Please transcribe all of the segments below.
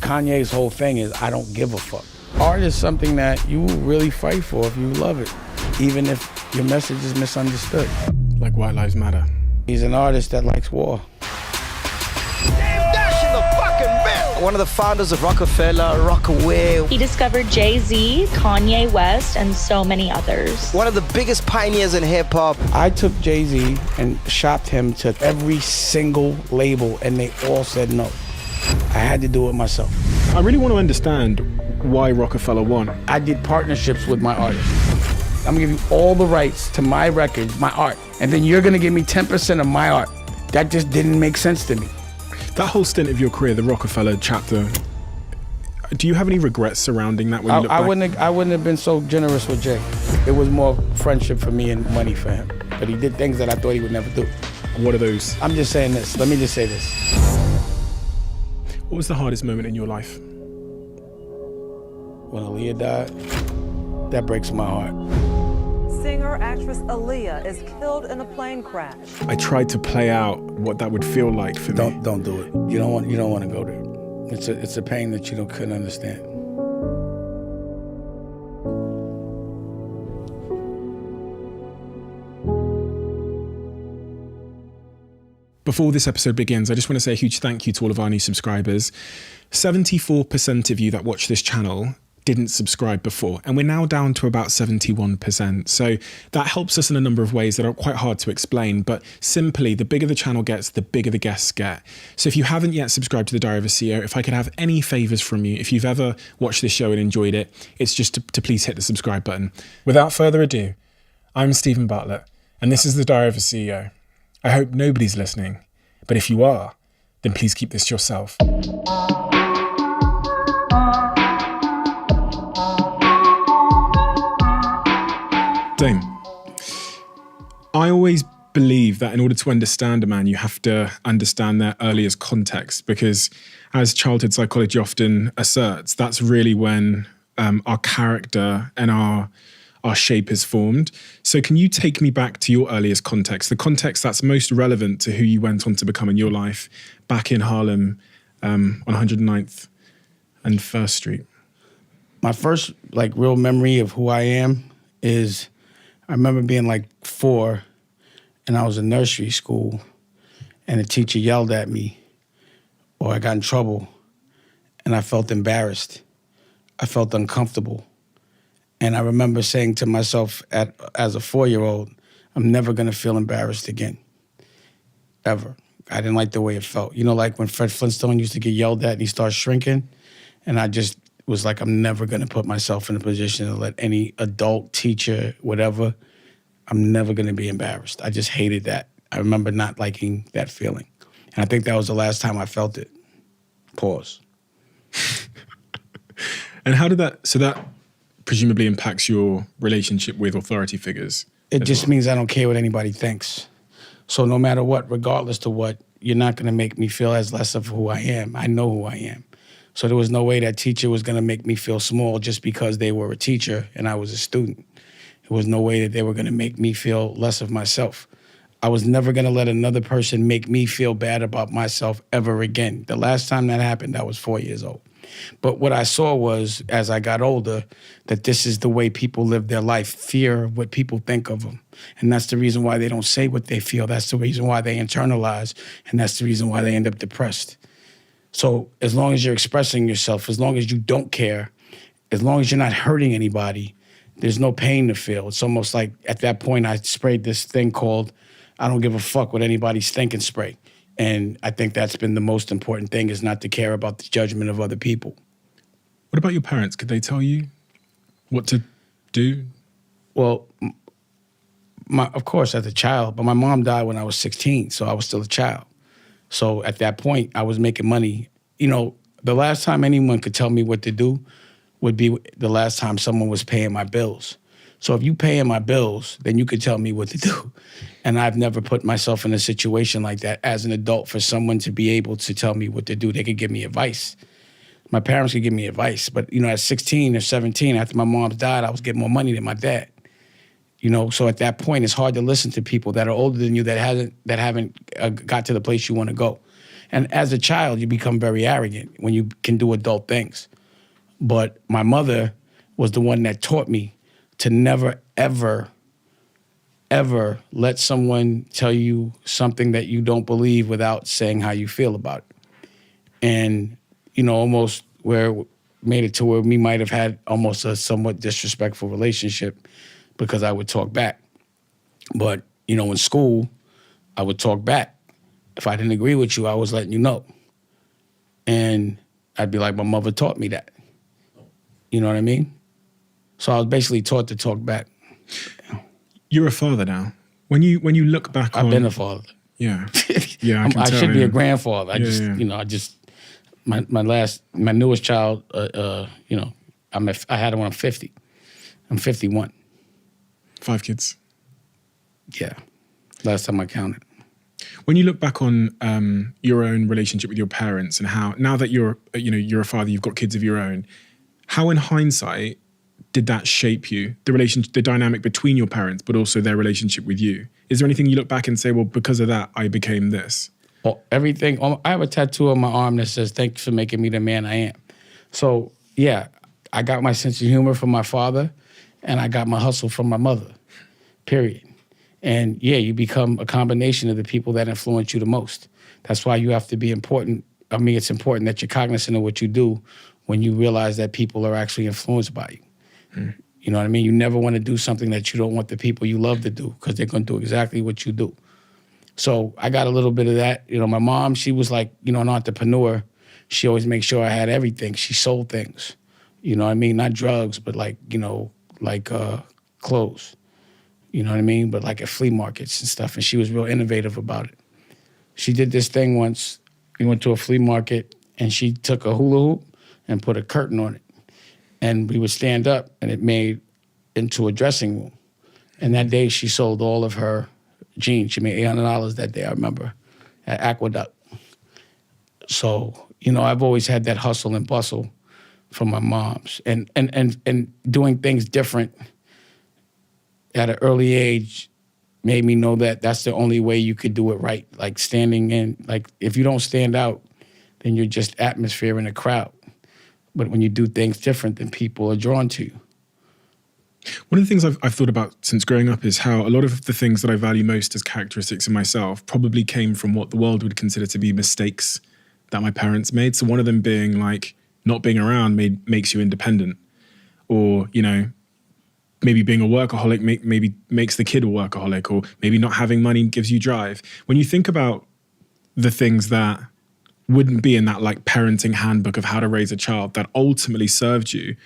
Kanye's whole thing is, I don't give a fuck. Art is something that you will really fight for if you love it, even if your message is misunderstood. Like White Lives Matter. He's an artist that likes war. One of the founders of Rockefeller, Rockaway. He discovered Jay-Z, Kanye West, and so many others. One of the biggest pioneers in hip-hop. I took Jay-Z and shopped him to every single label, and they all said no. I had to do it myself. I really want to understand why Rockefeller won. I did partnerships with my artists. I'm gonna give you all the rights to my record, my art, and then you're gonna give me 10% of my art. That just didn't make sense to me. That whole stint of your career, the Rockefeller chapter, do you have any regrets surrounding that when you look back? I wouldn't have been so generous with Jay. It was more friendship for me and money for him. But he did things that I thought he would never do. What are those? I'm just saying this. Let me just say this. What was the hardest moment in your life? When Aaliyah died, that breaks my heart. Singer-actress Aaliyah is killed in a plane crash. I tried to play out what that would feel like for me. Don't do it. You don't want to go there. It's a pain that you couldn't understand. Before this episode begins, I just want to say a huge thank you to all of our new subscribers. 74% of you that watch this channel didn't subscribe before, and we're now down to about 71%. So that helps us in a number of ways that are quite hard to explain, but simply, the bigger the channel gets, the bigger the guests get. So if you haven't yet subscribed to The Diary of a CEO, if I could have any favors from you, if you've ever watched this show and enjoyed it, it's just to please hit the subscribe button. Without further ado, I'm Stephen Bartlett, and this is The Diary of a CEO. I hope nobody's listening, but if you are, then please keep this to yourself. Dame, I always believe that in order to understand a man, you have to understand their earliest context, because as childhood psychology often asserts, that's really when our character and our shape is formed. So can you take me back to your earliest context, the context that's most relevant to who you went on to become in your life back in Harlem on 109th and 1st Street? My first real memory of who I am is I remember being 4, and I was in nursery school, and the teacher yelled at me, or I got in trouble, and I felt embarrassed. I felt uncomfortable. And I remember saying to myself as a 4-year-old, I'm never gonna feel embarrassed again, ever. I didn't like the way it felt. You know, like when Fred Flintstone used to get yelled at and he starts shrinking, and I just was like, I'm never gonna put myself in a position to let any adult, teacher, whatever, I'm never gonna be embarrassed. I just hated that. I remember not liking that feeling. And I think that was the last time I felt it. Pause. And how did so that presumably impacts your relationship with authority figures? It just means I don't care what anybody thinks. So no matter what, regardless to what, you're not gonna make me feel as less of who I am. I know who I am. So there was no way that teacher was gonna make me feel small just because they were a teacher and I was a student. There was no way that they were gonna make me feel less of myself. I was never gonna let another person make me feel bad about myself ever again. The last time that happened, I was 4 years old. But what I saw was, as I got older, that this is the way people live their life, fear of what people think of them. And that's the reason why they don't say what they feel. That's the reason why they internalize, and that's the reason why they end up depressed. So as long as you're expressing yourself, as long as you don't care, as long as you're not hurting anybody, there's no pain to feel. It's almost like at that point I sprayed this thing called I don't give a fuck what anybody's thinking spray. And I think that's been the most important thing, is not to care about the judgment of other people. What about your parents? Could they tell you what to do? Well, of course, as a child, but my mom died when I was 16, so I was still a child. So at that point, I was making money. You know, the last time anyone could tell me what to do would be the last time someone was paying my bills. So if you paying my bills, then you could tell me what to do. And I've never put myself in a situation like that as an adult for someone to be able to tell me what to do. They could give me advice. My parents could give me advice. But, you know, at 16 or 17, after my mom died, I was getting more money than my dad. You know, so at that point, it's hard to listen to people that are older than you that haven't got to the place you want to go. And as a child, you become very arrogant when you can do adult things. But my mother was the one that taught me to never, ever, ever let someone tell you something that you don't believe without saying how you feel about it. And, almost where it made it to where we might have had almost a somewhat disrespectful relationship because I would talk back. But, in school, I would talk back. If I didn't agree with you, I was letting you know. And I'd be like, my mother taught me that. You know what I mean? So I was basically taught to talk back. You're a father now. When you look back I've been a father. Yeah. Yeah, I tell, should be yeah. a grandfather. I my newest child, I had it when I'm 50. I'm 51. 5 kids. Yeah. Last time I counted. When you look back on your own relationship with your parents and how, now that you're a father, you've got kids of your own, how in hindsight did that shape you, the dynamic between your parents, but also their relationship with you? Is there anything you look back and say, well, because of that, I became this? Well, everything. I have a tattoo on my arm that says, "Thanks for making me the man I am." So, yeah, I got my sense of humor from my father, and I got my hustle from my mother, period. And, yeah, you become a combination of the people that influence you the most. That's why you have to be important. I mean, it's important that you're cognizant of what you do when you realize that people are actually influenced by you. You know what I mean? You never want to do something that you don't want the people you love to do because they're going to do exactly what you do. So I got a little bit of that. My mom, she was like, an entrepreneur. She always made sure I had everything. She sold things. You know what I mean? Not drugs, but clothes. You know what I mean? But like at flea markets and stuff. And she was real innovative about it. She did this thing once. We went to a flea market and she took a hula hoop and put a curtain on it. And we would stand up and it made into a dressing room. And that day she sold all of her jeans. She made $800 that day, I remember, at Aqueduct. So, I've always had that hustle and bustle from my moms. And doing things different at an early age made me know that that's the only way you could do it right. Like standing in, like if you don't stand out, then you're just atmosphere in a crowd. But when you do things different, then people are drawn to you. One of the things I've thought about since growing up is how a lot of the things that I value most as characteristics in myself probably came from what the world would consider to be mistakes that my parents made. So one of them being like not being around makes you independent, or, maybe being a workaholic maybe makes the kid a workaholic, or maybe not having money gives you drive. When you think about the things that wouldn't be in that like parenting handbook of how to raise a child that ultimately served you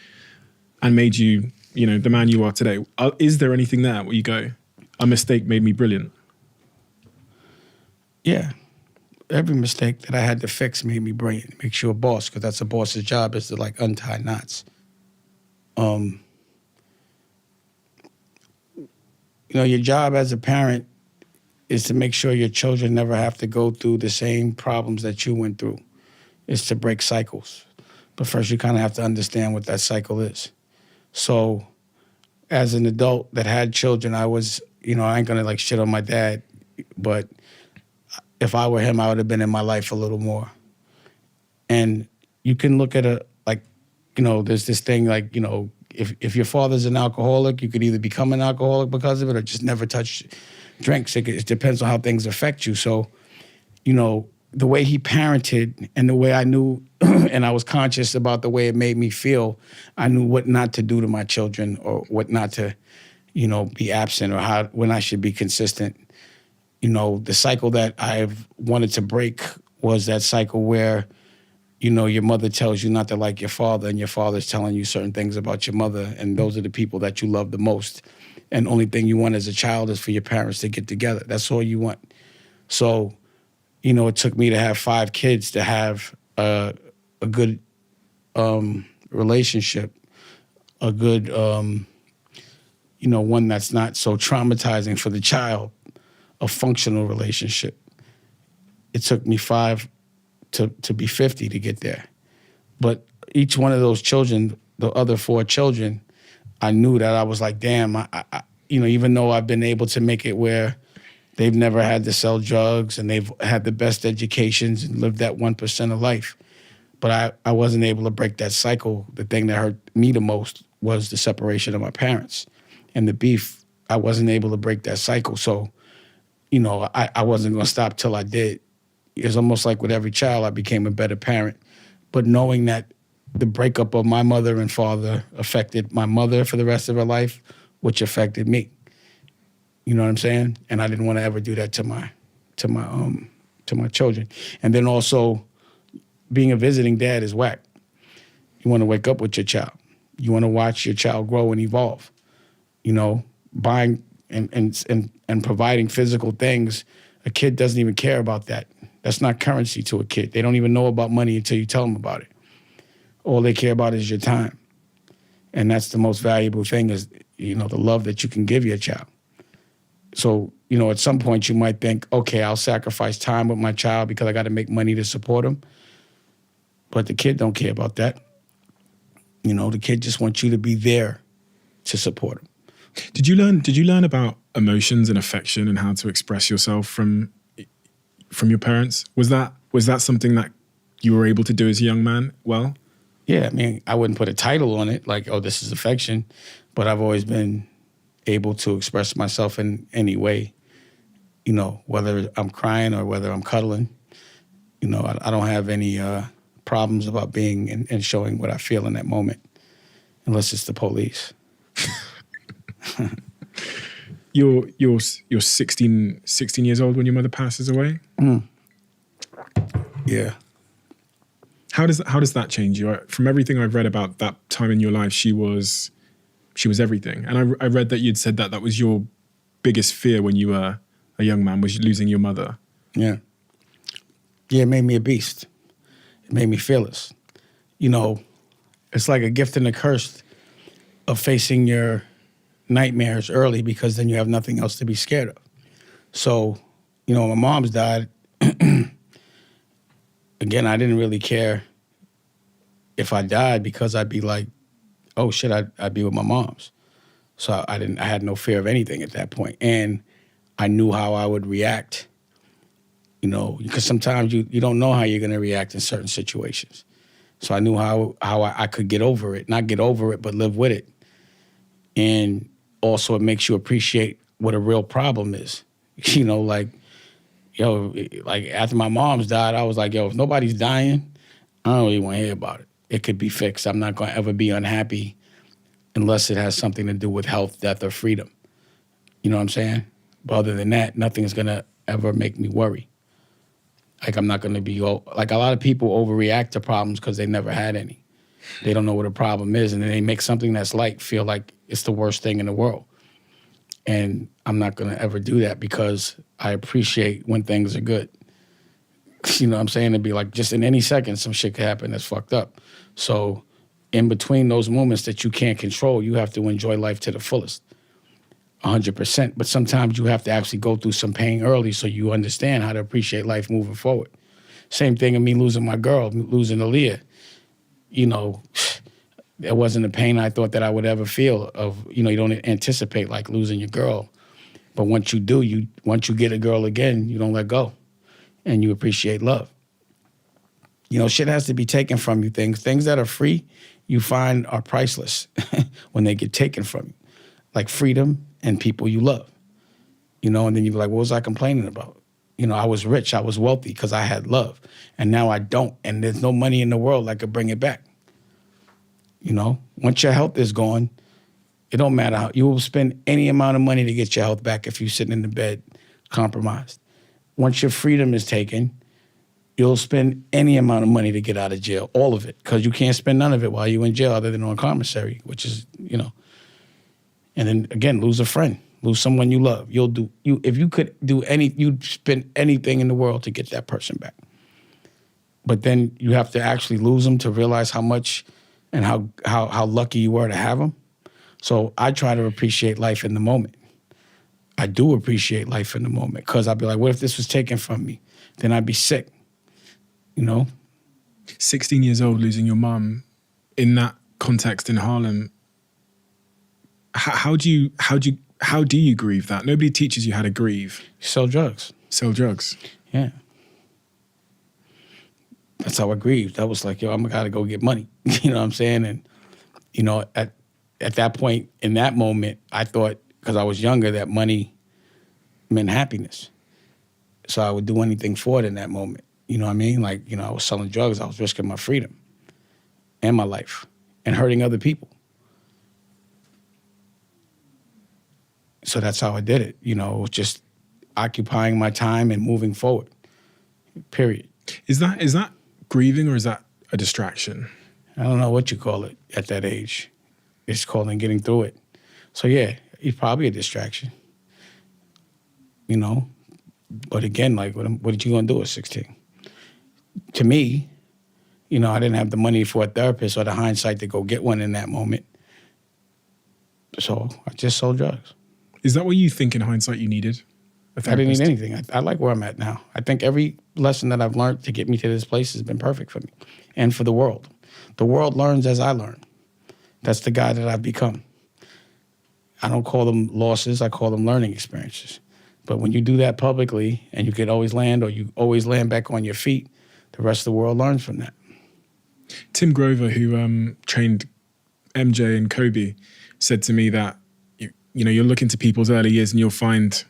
and made you, the man you are today, is there anything there where you go, a mistake made me brilliant? Yeah. Every mistake that I had to fix made me brilliant. It makes you a boss, because that's a boss's job, is to like untie knots. Your job as a parent is to make sure your children never have to go through the same problems that you went through. It's to break cycles. But first you kind of have to understand what that cycle is. So as an adult that had children, I was, I ain't gonna like shit on my dad, but if I were him, I would have been in my life a little more. And you can look at there's this thing like, if your father's an alcoholic, you could either become an alcoholic because of it or just never touch drinks. It depends on how things affect you. So, the way he parented and the way I knew and I was conscious about the way it made me feel, I knew what not to do to my children or what not to, be absent, or when I should be consistent. The cycle that I've wanted to break was that cycle where, your mother tells you not to like your father and your father's telling you certain things about your mother, and those are the people that you love the most. And the only thing you want as a child is for your parents to get together. That's all you want. So, it took me to have 5 kids to have a good relationship, a good, one that's not so traumatizing for the child, a functional relationship. It took me 5 to be 50 to get there. But each one of those children, the other 4 children, I knew that I was like, damn, I even though I've been able to make it where They've never had to sell drugs, and they've had the best educations and lived that 1% of life. But I wasn't able to break that cycle. The thing that hurt me the most was the separation of my parents and the beef. I wasn't able to break that cycle. So, you know, I wasn't going to stop till I did. It's almost like with every child, I became a better parent. But knowing that the breakup of my mother and father affected my mother for the rest of her life, which affected me. You know what I'm saying? And I didn't want to ever do that to my children. And then also, being a visiting dad is whack. You want to wake up with your child. You want to watch your child grow and evolve. You know, buying and providing physical things, a kid doesn't even care about that. That's not currency to a kid. They don't even know about money until you tell them about it. All they care about is your time. And that's the most valuable thing is, you know, the love that you can give your child. So, you know, at some point you might think, okay, I'll sacrifice time with my child because I got to make money to support him. But the kid don't care about that. You know, the kid just wants you to be there to support him. Did you learn about emotions and affection and how to express yourself from your parents? Was that something that you were able to do as a young man? Well, yeah, I mean, I wouldn't put a title on it like, oh, this is affection, but I've always been able to express myself in any way, you know, whether I'm crying or whether I'm cuddling. You know, I don't have any problems about being and showing what I feel in that moment, unless it's the police. You're 16 years old when your mother passes away? Yeah. How does that change you? From everything I've read about that time in your life, she was everything. And I read that you'd said that was your biggest fear when you were a young man, was losing your mother. Yeah. Yeah, it made me a beast. It made me fearless. You know, it's like a gift and a curse of facing your nightmares early, because then you have nothing else to be scared of. So, you know, when my mom's died, again, I didn't really care if I died, because I'd be like, oh shit, I'd be with my mom's. So I had no fear of anything at that point. And I knew how I would react, you know, because sometimes you don't know how you're going to react in certain situations. So I knew how I could get over it, not get over it, but live with it. And also it makes you appreciate what a real problem is. You know, like, yo, like after my mom's died, I was like, yo, if nobody's dying, I don't really want to hear about it. It could be fixed. I'm not going to ever be unhappy unless it has something to do with health, death, or freedom. You know what I'm saying? But other than that, nothing's going to ever make me worry. Like, I'm not going to be, like, a lot of people overreact to problems because they never had any. They don't know what a problem is, and then they make something that's light feel like it's the worst thing in the world. And I'm not going to ever do that, because I appreciate when things are good. You know what I'm saying? It'd be like, just in any second, some shit could happen that's fucked up. So in between those moments that you can't control, you have to enjoy life to the fullest, 100%. But sometimes you have to actually go through some pain early so you understand how to appreciate life moving forward. Same thing of me losing my girl, losing Aaliyah. You know, it wasn't a pain I thought that I would ever feel of, you know, you don't anticipate like losing your girl. But once you do, once you get a girl again, you don't let go. And you appreciate love. You know, shit has to be taken from you. Things that are free, you find are priceless when they get taken from you. Like freedom and people you love. You know, and then you're like, what was I complaining about? You know, I was rich, I was wealthy because I had love. And now I don't. And there's no money in the world that could bring it back. You know, once your health is gone, it don't matter how. You will spend any amount of money to get your health back if you're sitting in the bed compromised. Once your freedom is taken, you'll spend any amount of money to get out of jail, all of it, because you can't spend none of it while you're in jail other than on commissary, which is, you know. And then, again, lose a friend, lose someone you love. If you could do you'd spend anything in the world to get that person back. But then you have to actually lose them to realize how much and how lucky you were to have them. So I try to appreciate life in the moment. I do appreciate life in the moment, because I'd be like, what if this was taken from me? Then I'd be sick, you know? 16 years old, losing your mum in that context in Harlem. How do you how do you grieve that? Nobody teaches you how to grieve. Sell drugs. Sell drugs. Yeah. That's how I grieved. That was like, yo, I'm gotta go get money. You know what I'm saying? And, you know, at that point, in that moment, I thought, because I was younger, that money meant happiness. So I would do anything for it in that moment. You know what I mean? Like, you know, I was selling drugs. I was risking my freedom and my life and hurting other people. So that's how I did it. You know, just occupying my time and moving forward, period. Is that grieving or is that a distraction? I don't know what you call it at that age. It's called getting through it. So yeah, it's probably a distraction. You know? But again, like, what are you gonna do at 16? To me, you know, I didn't have the money for a therapist or the hindsight to go get one in that moment. So I just sold drugs. Is that what you think in hindsight you needed? A I didn't therapist? need anything. I like where I'm at now. I think every lesson that I've learned to get me to this place has been perfect for me and for the world. The world learns as I learn. That's the guy that I've become. I don't call them losses. I call them learning experiences. But when you do that publicly and you can always land, or you always land back on your feet, the rest of the world learns from that. Tim Grover, who trained MJ and Kobe, said to me that you know, you'll look into people's early years and you'll find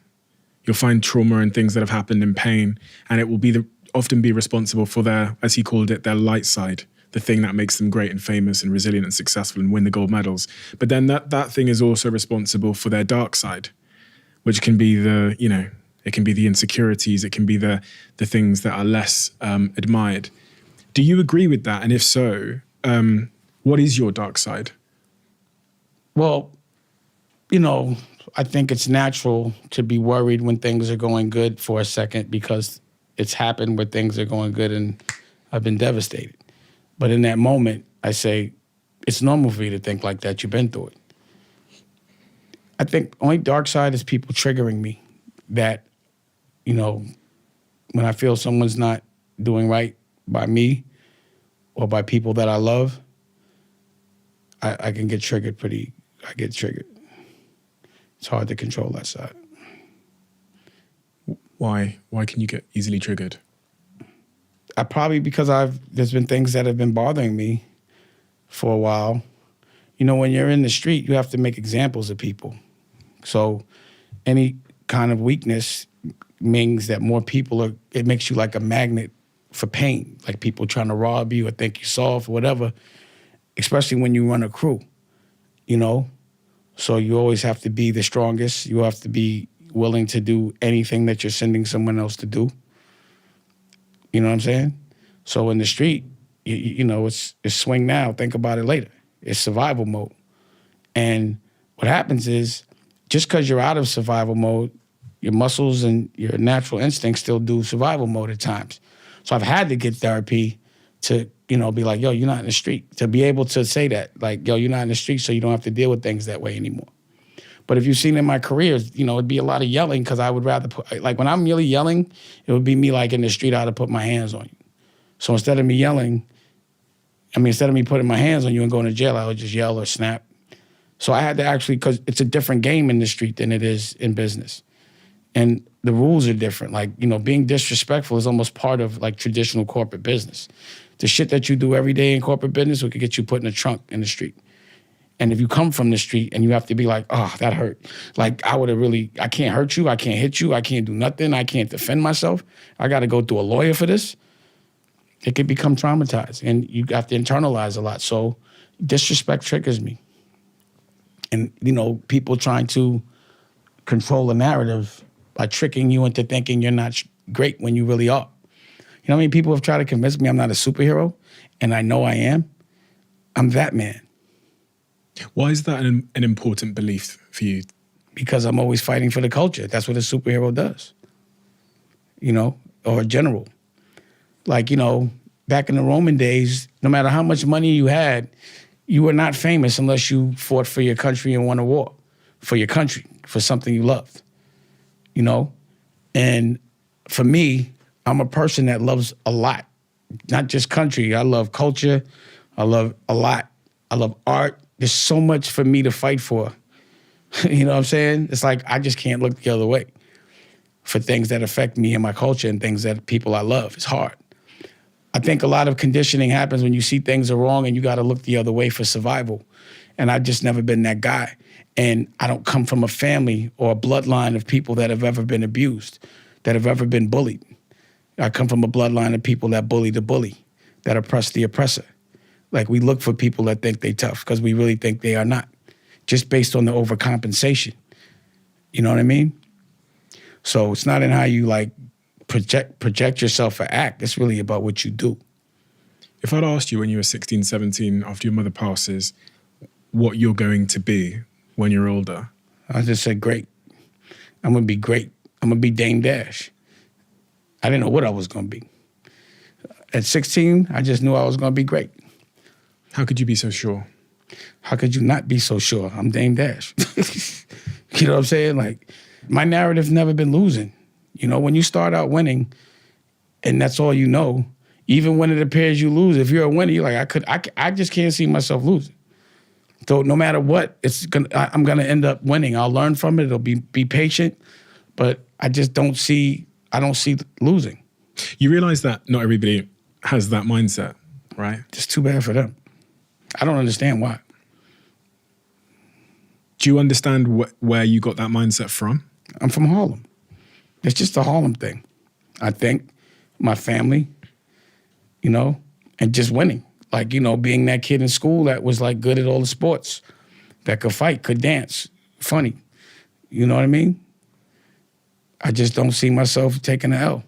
trauma and things that have happened in pain, and it will be often be responsible for their, as he called it, their light side, the thing that makes them great and famous and resilient and successful and win the gold medals. But then that thing is also responsible for their dark side, which can be the, you know, it can be the insecurities, it can be the things that are less admired. Do you agree with that? And if so, what is your dark side? Well, you know, I think it's natural to be worried when things are going good for a second, because it's happened where things are going good and I've been devastated. But in that moment, I say, it's normal for you to think like that. You've been through it. I think only dark side is people triggering me, that, you know, when I feel someone's not doing right by me or by people that I love, I can get triggered I get triggered. It's hard to control that side. Why? Why can you get easily triggered? Probably because there's been things that have been bothering me for a while. You know, when you're in the street, you have to make examples of people. So any kind of weakness means that more people it makes you like a magnet for pain, like people trying to rob you or think you soft or whatever, especially when you run a crew, you know? So you always have to be the strongest. You have to be willing to do anything that you're sending someone else to do. You know what I'm saying? So in the street, you know, it's swing now, think about it later. It's survival mode. And what happens is, just because you're out of survival mode, your muscles and your natural instincts still do survival mode at times. So I've had to get therapy to, you know, be like, yo, you're not in the street. To be able to say that, like, yo, you're not in the street, so you don't have to deal with things that way anymore. But if you've seen in my career, you know, it'd be a lot of yelling, because I would rather put, like, when I'm really yelling, it would be me, like, in the street, I'd have put my hands on you. So instead of me yelling, instead of me putting my hands on you and going to jail, I would just yell or snap. So I had to actually, because it's a different game in the street than it is in business. And the rules are different. Like, you know, being disrespectful is almost part of, like, traditional corporate business. The shit that you do every day in corporate business could get you put in a trunk in the street. And if you come from the street and you have to be like, oh, that hurt. Like, I can't hurt you, I can't hit you, I can't do nothing, I can't defend myself. I got to go through a lawyer for this. It could become traumatized, and you have to internalize a lot. So disrespect triggers me. And, you know, people trying to control a narrative by tricking you into thinking you're not great when you really are. You know how many people have tried to convince me I'm not a superhero, and I know I am? I'm that man. Why is that an important belief for you? Because I'm always fighting for the culture. That's what a superhero does, you know, or a general. Like, you know, back in the Roman days, no matter how much money you had, you were not famous unless you fought for your country and won a war, for your country, for something you loved, you know? And for me, I'm a person that loves a lot, not just country. I love culture. I love a lot. I love art. There's so much for me to fight for You know what I'm saying? It's like I just can't look the other way for things that affect me and my culture and things that people I love. It's hard. I think a lot of conditioning happens when you see things are wrong and you got to look the other way for survival. And I've just never been that guy. And I don't come from a family or a bloodline of people that have ever been abused, that have ever been bullied. I come from a bloodline of people that bully the bully, that oppress the oppressor. Like, we look for people that think they tough because we really think they are not, just based on the overcompensation. You know what I mean? So it's not in how you like project yourself or act. It's really about what you do. If I'd asked you when you were 16, 17, after your mother passes, what you're going to be when you're older, I just said, great. I'm going to be great. I'm going to be Dame Dash. I didn't know what I was going to be. At 16, I just knew I was going to be great. how could you be so sure? How could you not be so sure? I'm Dame Dash. You know what I'm saying? Like, my narrative's never been losing. You know, when you start out winning and that's all you know, even when it appears you lose, if you're a winner, you're like, I just can't see myself losing. So no matter what, I'm gonna end up winning. I'll learn from it. It'll be patient, but I don't see losing. You realize that not everybody has that mindset, right? It's too bad for them. I don't understand why. Do you understand where you got that mindset from? I'm from Harlem. It's just a Harlem thing. I think my family, you know, and just winning. Like, you know, being that kid in school that was like good at all the sports, that could fight, could dance, funny. You know what I mean? I just don't see myself taking an L.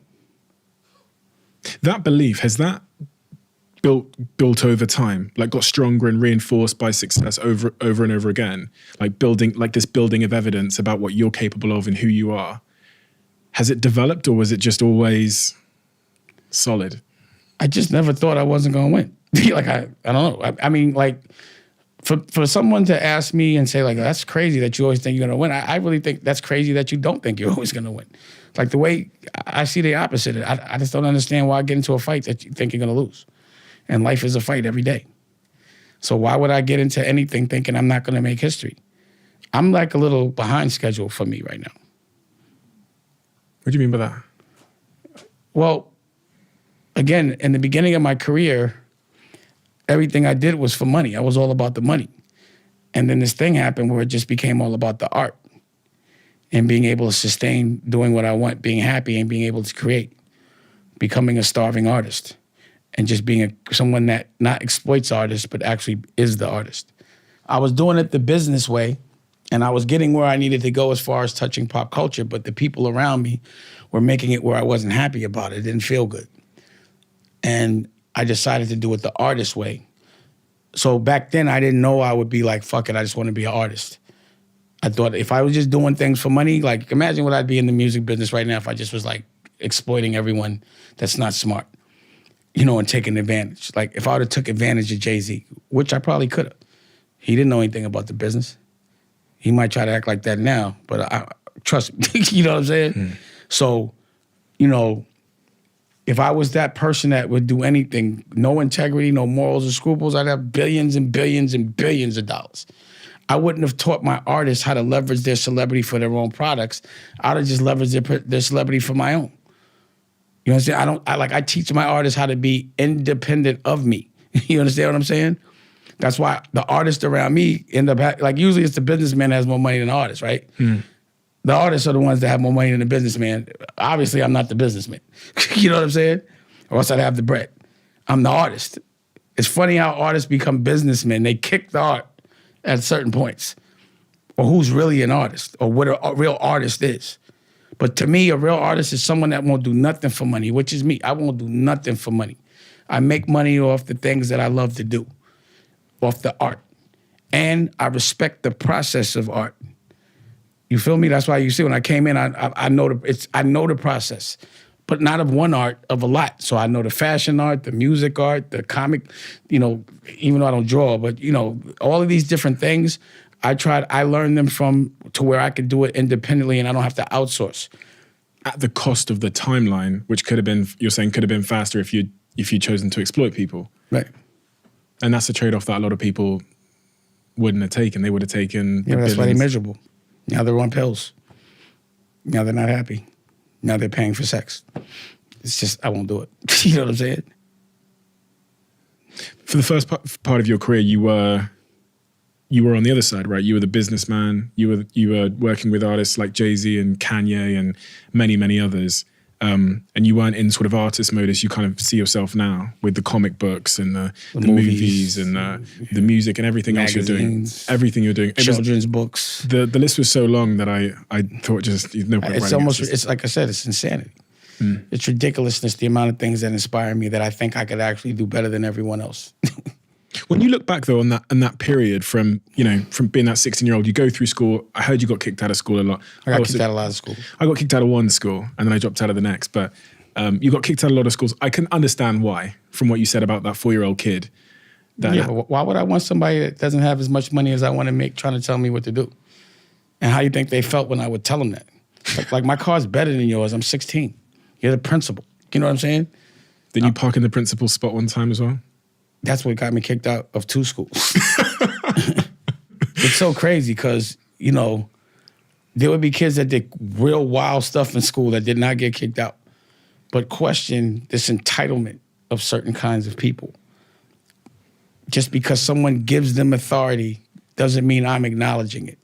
That belief, has that built over time, like got stronger and reinforced by success over and over again, like building of evidence about what you're capable of and who you are? Has it developed, or was it just always solid? I just never thought I wasn't going to win. Like, I don't know. I mean, like, for someone to ask me and say, like, that's crazy that you always think you're going to win, I really think that's crazy that you don't think you're always going to win. Like, the way I see the opposite, I just don't understand why I get into a fight that you think you're going to lose. And life is a fight every day. So why would I get into anything thinking I'm not going to make history? I'm like a little behind schedule for me right now. What do you mean by that? Well, again, in the beginning of my career, everything I did was for money. I was all about the money. And then this thing happened where it just became all about the art and being able to sustain doing what I want, being happy and being able to create, becoming a starving artist, and just being someone that not exploits artists, but actually is the artist. I was doing it the business way, and I was getting where I needed to go as far as touching pop culture, but the people around me were making it where I wasn't happy about it. It didn't feel good. And I decided to do it the artist way. So back then, I didn't know I would be like, fuck it, I just want to be an artist. I thought if I was just doing things for money, like imagine what I'd be in the music business right now if I just was like exploiting everyone that's not smart, you know, and taking advantage. Like if I would have took advantage of Jay-Z, which I probably could have. He didn't know anything about the business. He might try to act like that now, but I trust me, you know what I'm saying? Mm. So, you know, if I was that person that would do anything, no integrity, no morals or scruples, I'd have billions and billions and billions of dollars. I wouldn't have taught my artists how to leverage their celebrity for their own products. I'd have just leveraged their celebrity for my own. You know what I'm saying? I teach my artists how to be independent of me. You understand what I'm saying? That's why the artists around me end up, like usually it's the businessman that has more money than the artist, right? Mm. The artists are the ones that have more money than the businessman. Obviously, I'm not the businessman. You know what I'm saying? Or else I'd have the bread. I'm the artist. It's funny how artists become businessmen. They kick the art at certain points. Or who's really an artist, or what a real artist is. But to me, a real artist is someone that won't do nothing for money, which is me. I won't do nothing for money. I make money off the things that I love to do, off the art. And I respect the process of art. You feel me? That's why you see when I came in, I know the process, but not of one art, of a lot. So I know the fashion art, the music art, the comic, you know, even though I don't draw, but you know, all of these different things, I learned them from to where I could do it independently and I don't have to outsource. At the cost of the timeline, which could have been, you're saying could have been faster if you'd chosen to exploit people. Right. And that's a trade-off that a lot of people wouldn't have taken. They would have taken the Yeah, that's why they're billions. miserable. Now they're on pills. Now they're not happy. Now they're paying for sex. It's just, I won't do it. You know what I'm saying? For the first part of your career, you were on the other side, right? You were the businessman. You were working with artists like Jay-Z and Kanye and many, many others. And you weren't in sort of artist mode as you kind of see yourself now with the comic books and the movies and the music and everything else you're doing. Magazines, Everything you're doing. children's books. The list was so long that I thought just no point It's writing almost, it. it's like I said, it's insanity. It's ridiculousness, the amount of things that inspire me that I think I could actually do better than everyone else. When you look back though on that period from being that 16-year-old, you go through school. I heard you got kicked out of school a lot. I got kicked out of a lot of school. I got kicked out of one school and then I dropped out of the next. But you got kicked out of a lot of schools. I can understand why from what you said about that 4-year-old kid. Yeah, but why would I want somebody that doesn't have as much money as I want to make trying to tell me what to do? And how do you think they felt when I would tell them that? Like my car's better than yours. I'm 16. You're the principal. You know what I'm saying? Did you park in the principal's spot one time as well? That's what got me kicked out of 2 schools. It's so crazy because, there would be kids that did real wild stuff in school that did not get kicked out, but question this entitlement of certain kinds of people. Just because someone gives them authority doesn't mean I'm acknowledging it.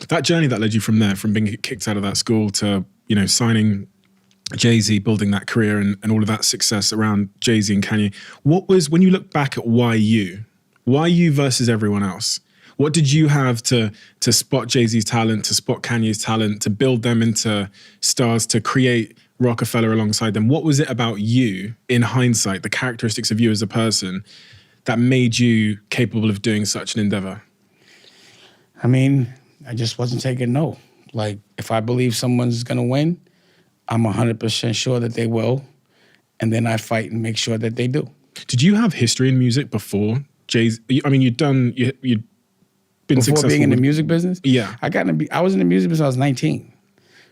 That journey that led you from there, from being kicked out of that school to, signing Jay-Z, building that career and all of that success around Jay-Z and Kanye. What was, when you look back at why you versus everyone else? What did you have to spot Jay-Z's talent, to spot Kanye's talent, to build them into stars, to create Rockefeller alongside them? What was it about you, in hindsight, the characteristics of you as a person, that made you capable of doing such an endeavor? I mean, I just wasn't taking no. Like, if I believe someone's going to win, I'm 100% sure that they will. And then I fight and make sure that they do. Did you have history in music before Jay-Z? I mean, you'd been Before successful being in the with- music business? Yeah. I was in the music business when I was 19.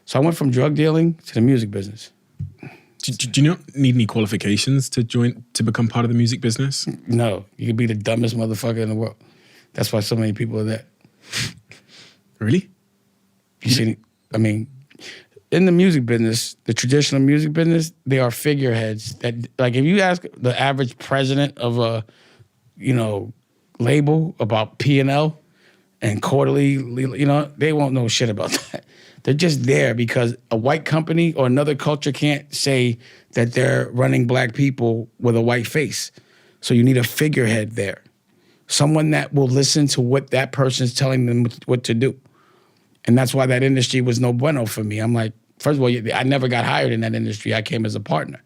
So I went from drug dealing to the music business. Do you not need any qualifications to become part of the music business? No, you could be the dumbest motherfucker in the world. That's why so many people are there. Really? You see, I mean, in the music business, the traditional music business, they are figureheads that, like, if you ask the average president of a, label about P&L and quarterly, they won't know shit about that. They're just there because a white company or another culture can't say that they're running black people with a white face. So you need a figurehead there. Someone that will listen to what that person's telling them what to do. And that's why that industry was no bueno for me. I'm like, first of all, I never got hired in that industry. I came as a partner.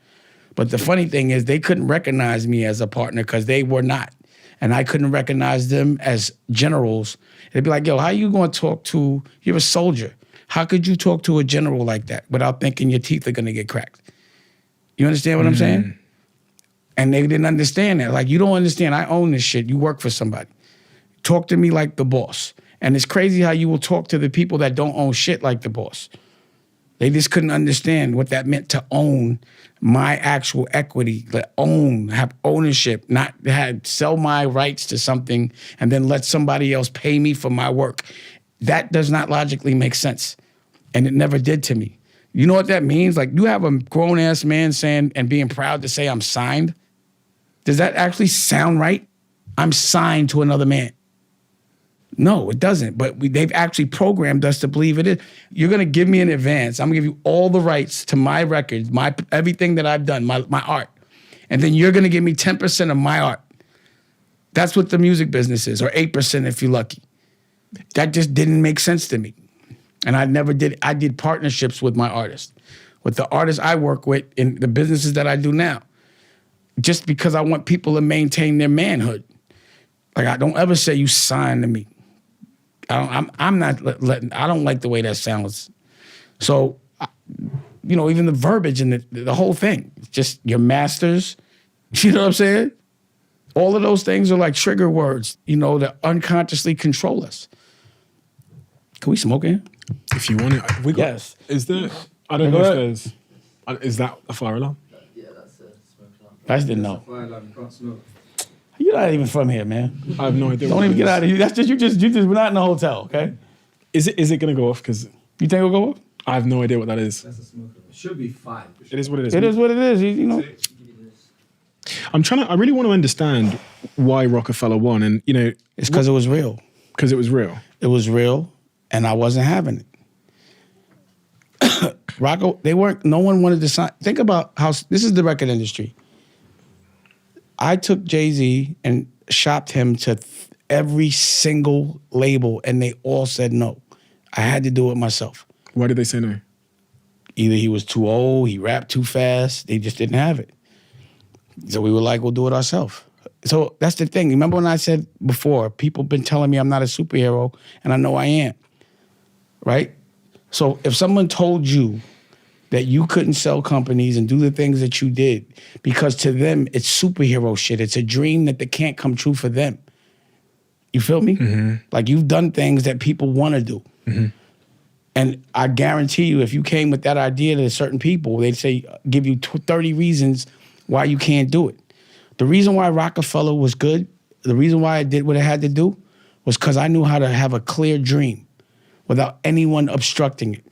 But the funny thing is they couldn't recognize me as a partner because they were not. And I couldn't recognize them as generals. They'd be like, yo, how you going to talk to, you're a soldier. How could you talk to a general like that without thinking your teeth are going to get cracked? You understand what I'm saying? And they didn't understand that. Like, you don't understand. I own this shit. You work for somebody. Talk to me like the boss. And it's crazy how you will talk to the people that don't own shit like the boss. They just couldn't understand what that meant to own my actual equity, have ownership, not sell my rights to something and then let somebody else pay me for my work. That does not logically make sense. And it never did to me. You know what that means? Like, you have a grown-ass man saying and being proud to say I'm signed. Does that actually sound right? I'm signed to another man. No, it doesn't. But they've actually programmed us to believe it is. You're going to give me an advance. I'm going to give you all the rights to my records, everything that I've done, my art. And then you're going to give me 10% of my art. That's what the music business is, or 8% if you're lucky. That just didn't make sense to me. And I did partnerships with my artists, with the artists I work with in the businesses that I do now, just because I want people to maintain their manhood. Like, I don't ever say you sign to me. I'm not letting, I don't like the way that sounds. So, even the verbiage and the whole thing, just your masters, you know what I'm saying? All of those things are like trigger words, that unconsciously control us. Can we smoke in? If you want it. Yes. Is there, I don't know if there's, is that a fire alarm? Yeah, that's a smoke alarm. I just didn't know. Fire alarm, you can't smoke. You're not even from here, man. I have no idea. Don't even get out of here. That's just you just we're not in a hotel, okay? Is it gonna go off? Because You think it'll go off? I have no idea what that is. That's a smoker. It should be fine. It is what it is. It is what it is. You know. I really want to understand why Rockefeller won, and It's because it was real. because it was real. It was real, and I wasn't having it. Rocco, no one wanted to sign. Think about how, this is the record industry. I took Jay-Z and shopped him to every single label, and they all said no. I had to do it myself. Why did they say no? Either he was too old, he rapped too fast, they just didn't have it. So we were like, we'll do it ourselves. So that's the thing. Remember when I said before, people been telling me I'm not a superhero, and I know I am, right? So if someone told you that you couldn't sell companies and do the things that you did, because to them, it's superhero shit. It's a dream that they can't come true for them. You feel me? Mm-hmm. Like, you've done things that people want to do. Mm-hmm. And I guarantee you, if you came with that idea to certain people, they'd say, give you 30 reasons why you can't do it. The reason why Rockefeller was good, the reason why I did what I had to do, was because I knew how to have a clear dream without anyone obstructing it.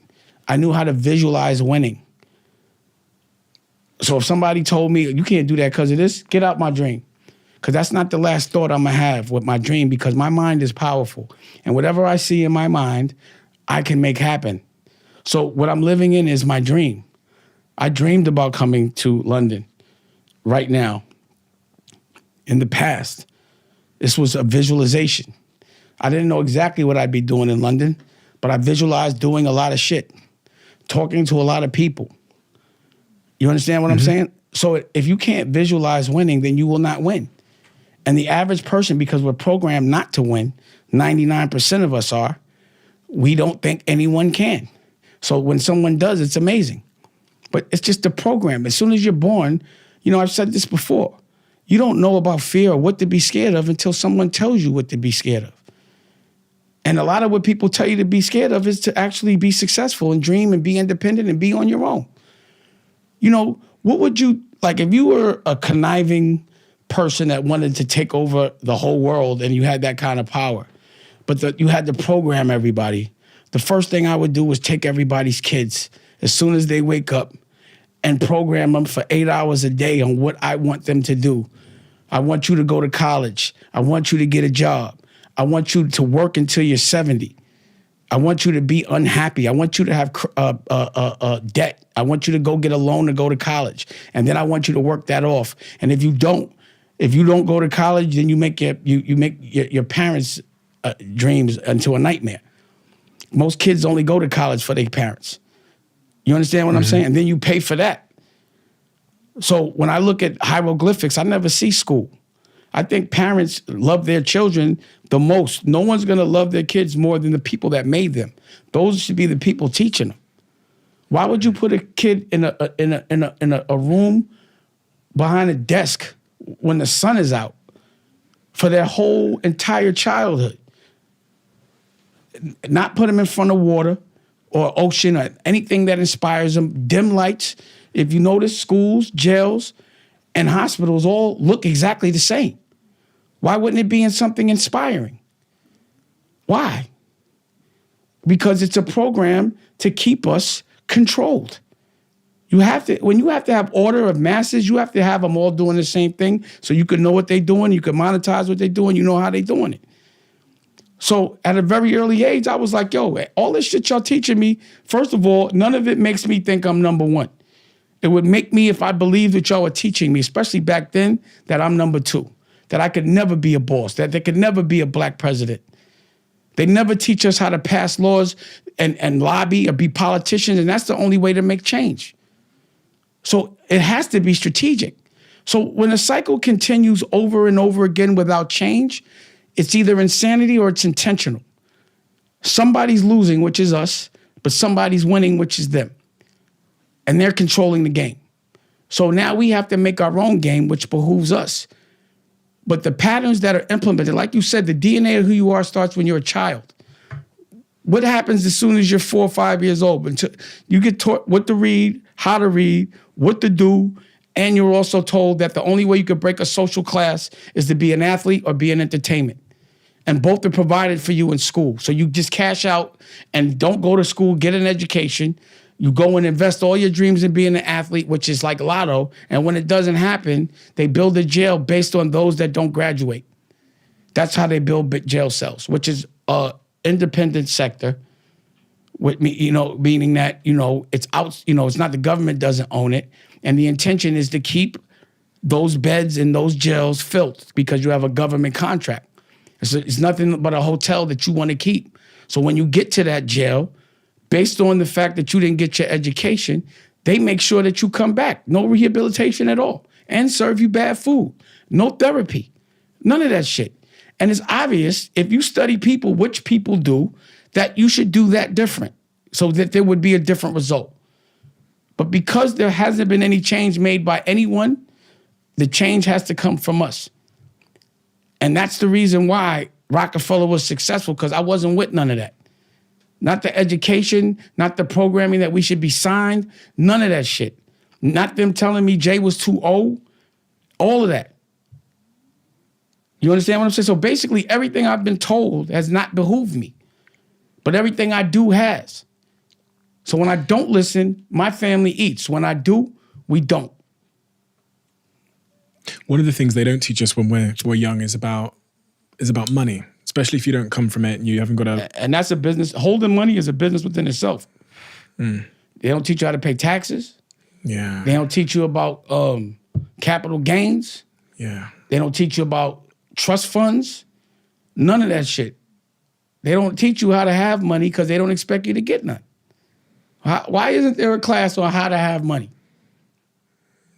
I knew how to visualize winning. So if somebody told me, you can't do that because of this, get out my dream. Because that's not the last thought I'm going to have with my dream, because my mind is powerful. And whatever I see in my mind, I can make happen. So what I'm living in is my dream. I dreamed about coming to London right now. In the past, this was a visualization. I didn't know exactly what I'd be doing in London, but I visualized doing a lot of shit, talking to a lot of people. You understand what I'm saying? So if you can't visualize winning, then you will not win. And the average person, because we're programmed not to win, 99% of us are, we don't think anyone can. So when someone does, it's amazing. But it's just a program. As soon as you're born, I've said this before, you don't know about fear or what to be scared of until someone tells you what to be scared of. And a lot of what people tell you to be scared of is to actually be successful and dream and be independent and be on your own. What would you, like, if you were a conniving person that wanted to take over the whole world and you had that kind of power, but you had to program everybody, the first thing I would do was take everybody's kids as soon as they wake up and program them for 8 hours a day on what I want them to do. I want you to go to college. I want you to get a job. I want you to work until you're 70. I want you to be unhappy. I want you to have debt. I want you to go get a loan to go to college. And then I want you to work that off. And if you don't go to college, then you make your parents' dreams into a nightmare. Most kids only go to college for their parents. You understand what I'm saying? And then you pay for that. So when I look at hieroglyphics, I never see school. I think parents love their children the most. No one's going to love their kids more than the people that made them. Those should be the people teaching them. Why would you put a kid in a room behind a desk when the sun is out for their whole entire childhood? Not put them in front of water or ocean or anything that inspires them. Dim lights. If you notice, schools, jails, and hospitals all look exactly the same. Why wouldn't it be in something inspiring? Why? Because it's a program to keep us controlled. When you have to have order of masses, you have to have them all doing the same thing so you can know what they're doing, you can monetize what they're doing, you know how they're doing it. So at a very early age, I was like, yo, all this shit y'all teaching me, first of all, none of it makes me think I'm number one. It would make me, if I believed what y'all were teaching me, especially back then, that I'm number two, that I could never be a boss, that there could never be a black president. They never teach us how to pass laws and lobby or be politicians, and that's the only way to make change. So it has to be strategic. So when a cycle continues over and over again without change, it's either insanity or it's intentional. Somebody's losing, which is us, but somebody's winning, which is them. And they're controlling the game. So now we have to make our own game, which behooves us. But the patterns that are implemented, like you said, the DNA of who you are starts when you're a child. What happens as soon as you're 4 or 5 years old? Until you get taught what to read, how to read, what to do, And you're also told that the only way you could break a social class is to be an athlete or be in entertainment. And both are provided for you in school. So you just cash out and don't go to school, get an education. You go and invest all your dreams in being an athlete, which is like lotto. And when it doesn't happen, they build a jail based on those that don't graduate. That's how they build jail cells, which is a independent sector. With me, meaning that, it's out, it's not the government doesn't own it. And the intention is to keep those beds in those jails filled because you have a government contract. It's nothing but a hotel that you want to keep. So when you get to that jail, based on the fact that you didn't get your education, they make sure that you come back. No rehabilitation at all. And serve you bad food. No therapy. None of that shit. And it's obvious, if you study people, which people do, that you should do that different so that there would be a different result. But because there hasn't been any change made by anyone, the change has to come from us. And that's the reason why Rockefeller was successful, because I wasn't with none of that. Not the education, not the programming that we should be signed, none of that shit. Not them telling me Jay was too old, all of that. You understand what I'm saying? So basically everything I've been told has not behooved me, but everything I do has. So when I don't listen, my family eats. When I do, we don't. One of the things they don't teach us when we're young is about money, especially if you don't come from it and you haven't got a... And that's a business. Holding money is a business within itself. They don't teach you how to pay taxes. Yeah. They don't teach you about capital gains. Yeah. They don't teach you about trust funds. None of that shit. They don't teach you how to have money because they don't expect you to get none. Why isn't there a class on how to have money?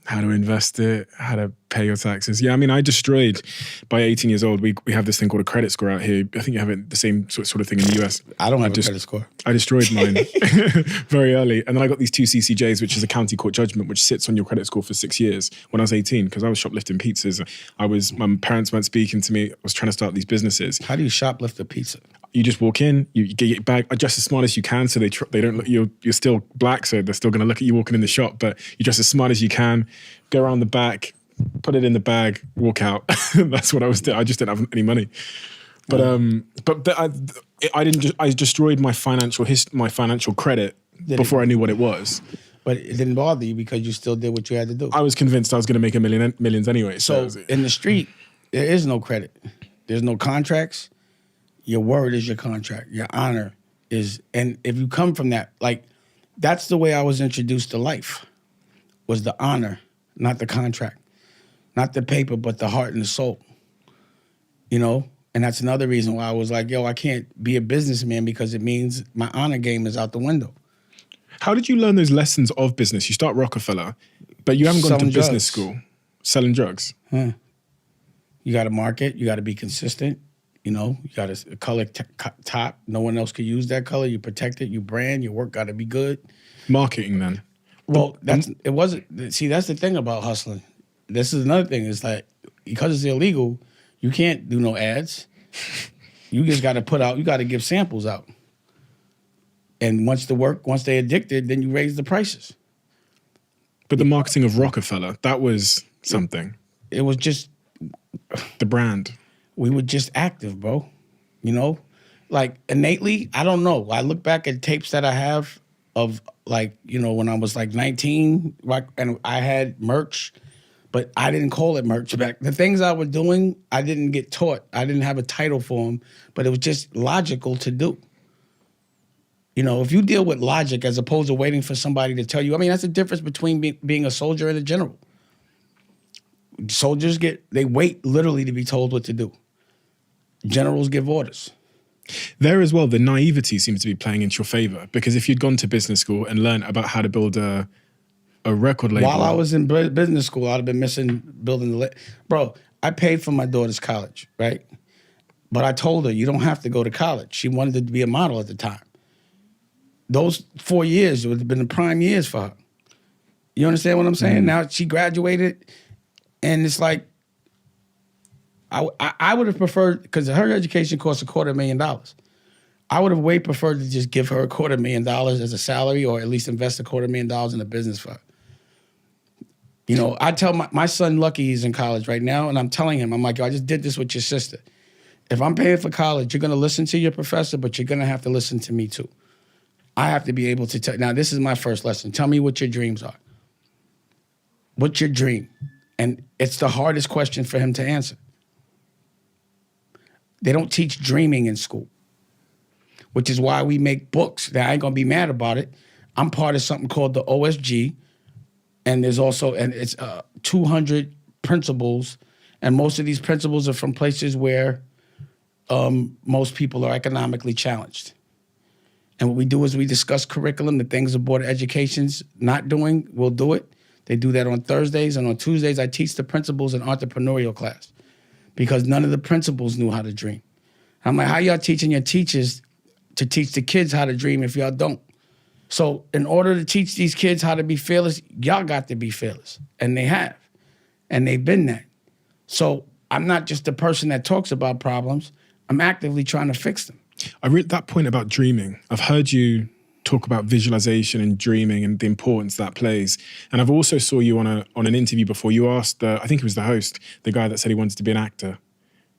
How to invest it, how to pay your taxes. Yeah, I mean, I destroyed, by 18 years old, we have this thing called a credit score out here. I think you have it, the same sort of thing in the US. I don't have a credit score. I destroyed mine very early. And then I got these 2 CCJs, which is a county court judgment, which sits on your credit score for 6 years when I was 18, because I was shoplifting pizzas. My parents weren't speaking to me. I was trying to start these businesses. How do you shoplift a pizza? You just walk in, you get your bag, dress as smart as you can, so they don't look, you're still black, so they're still going to look at you walking in the shop, but you dress as smart as you can, go around the back, put it in the bag, walk out. That's what I was doing. I just didn't have any money. But I destroyed my financial credit before I knew what it was. But it didn't bother you because you still did what you had to do. I was convinced I was going to make millions anyway. So in the street, there is no credit. There's no contracts. Your word is your contract. Your honor is, and if you come from that, like, that's the way I was introduced to life, was the honor, not the contract. Not the paper, but the heart and the soul. And that's another reason why I was like, I can't be a businessman, because it means my honor game is out the window. How did you learn those lessons of business? You start Rockefeller, but you haven't gone to business school. Selling drugs. You got to market. You got to be consistent. You got a color top. No one else could use that color. You protect it. You brand. Your work got to be good. Marketing, then. Well, it wasn't. See, that's the thing about hustling. This is another thing. It's like, because it's illegal, you can't do no ads. You just got to put out. You got to give samples out. And once they addicted, then you raise the prices. But the marketing of Rockefeller, that was something. It was just the brand. We were just active, bro. Like innately, I don't know. I look back at tapes that I have of, like, when I was like 19, and I had merch, but I didn't call it merch back. The things I was doing, I didn't get taught. I didn't have a title for them, but it was just logical to do. If you deal with logic as opposed to waiting for somebody to tell you, that's the difference between being a soldier and a general. Soldiers they wait literally to be told what to do. Generals give orders. There as well, the naivety seems to be playing into your favor, because if you'd gone to business school and learned about how to build a record label. While I was in business school, I'd have been missing building Bro, I paid for my daughter's college, right? But I told her, you don't have to go to college. She wanted to be a model at the time. Those 4 years would have been the prime years for her. You understand what I'm saying? Now she graduated, and it's like, I would have preferred, because her education cost $250,000. I would have way preferred to just give her $250,000 as a salary, or at least invest $250,000 in a business for her. You know, I tell my son Lucky, he's in college right now, and I'm telling him, I'm like, yo, I just did this with your sister. If I'm paying for college, you're going to listen to your professor, but you're going to have to listen to me too. I have to be able to tell. Now, this is my first lesson. Tell me what your dreams are. What's your dream? And it's the hardest question for him to answer. They don't teach dreaming in school, which is why we make books. Now, I ain't going to be mad about it. I'm part of something called the OSG, and there's also, and it's 200 principles, and most of these principles are from places where most people are economically challenged. And what we do is we discuss curriculum, the things the Board of Education's not doing, we'll do it. They do that on Thursdays, and on Tuesdays I teach the principles in entrepreneurial class because none of the principals knew how to dream. I'm like, how y'all teaching your teachers to teach the kids how to dream if y'all don't? So in order to teach these kids how to be fearless, y'all got to be fearless. And they have. And they've been that. So I'm not just the person that talks about problems. I'm actively trying to fix them. I read that point about dreaming. I've heard you talk about visualization and dreaming and the importance that plays. And I've also saw you on an interview before. You asked, I think it was the host, the guy that said he wanted to be an actor.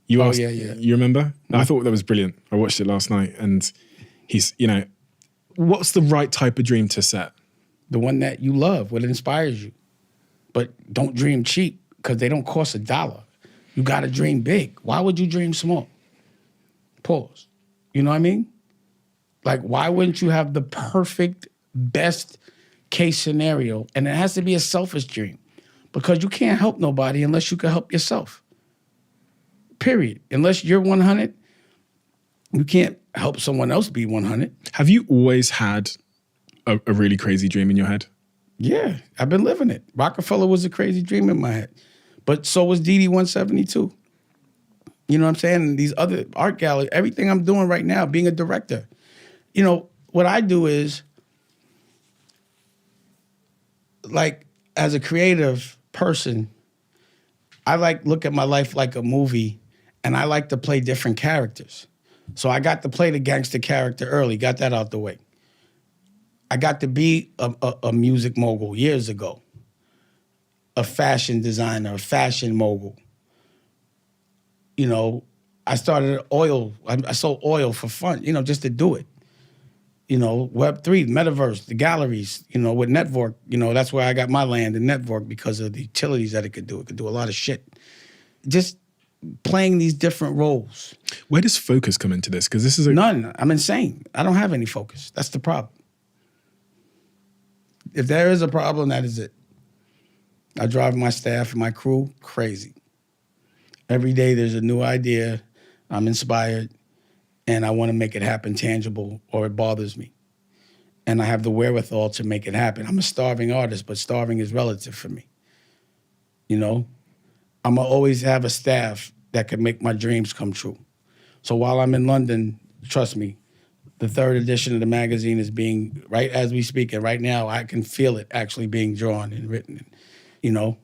You asked, yeah. You remember? Mm-hmm. I thought that was brilliant. I watched it last night, and he's, you know, what's the right type of dream to set? The one that you love, what inspires you. But don't dream cheap because they don't cost $1. You got to dream big. Why would you dream small? Pause. You know what I mean? Like, why wouldn't you have the perfect, best case scenario? And it has to be a selfish dream because you can't help nobody unless you can help yourself. Period. Unless you're 100, you can't help someone else be 100. Have you always had a really crazy dream in your head? Yeah, I've been living it. Rockefeller was a crazy dream in my head. But so was DD 172. You know what I'm saying? And these other art galleries, everything I'm doing right now, being a director. You know, what I do is, like, as a creative person, I look at my life like a movie, and I like to play different characters. So I got to play the gangster character early, got that out the way. I got to be a music mogul years ago, a fashion designer, a fashion mogul. You know, I started oil. I sold oil for fun, you know, just to do it. You know, Web3, metaverse, the galleries, you know, with Network, you know, that's where I got my land in Network because of the utilities that it could do. It could do a lot of shit. Just playing these different roles. Where does focus come into this? Because this is None. I'm insane. I don't have any focus. That's the problem. If there is a problem, that is it. I drive my staff and my crew crazy. Every day there's a new idea. I'm inspired. And I want to make it happen tangible, or it bothers me. And I have the wherewithal to make it happen. I'm a starving artist, but starving is relative for me. You know? I'm going to always have a staff that can make my dreams come true. So while I'm in London, trust me, the 3rd edition of the magazine is being, right as we speak, and right now I can feel it actually being drawn and written, you know?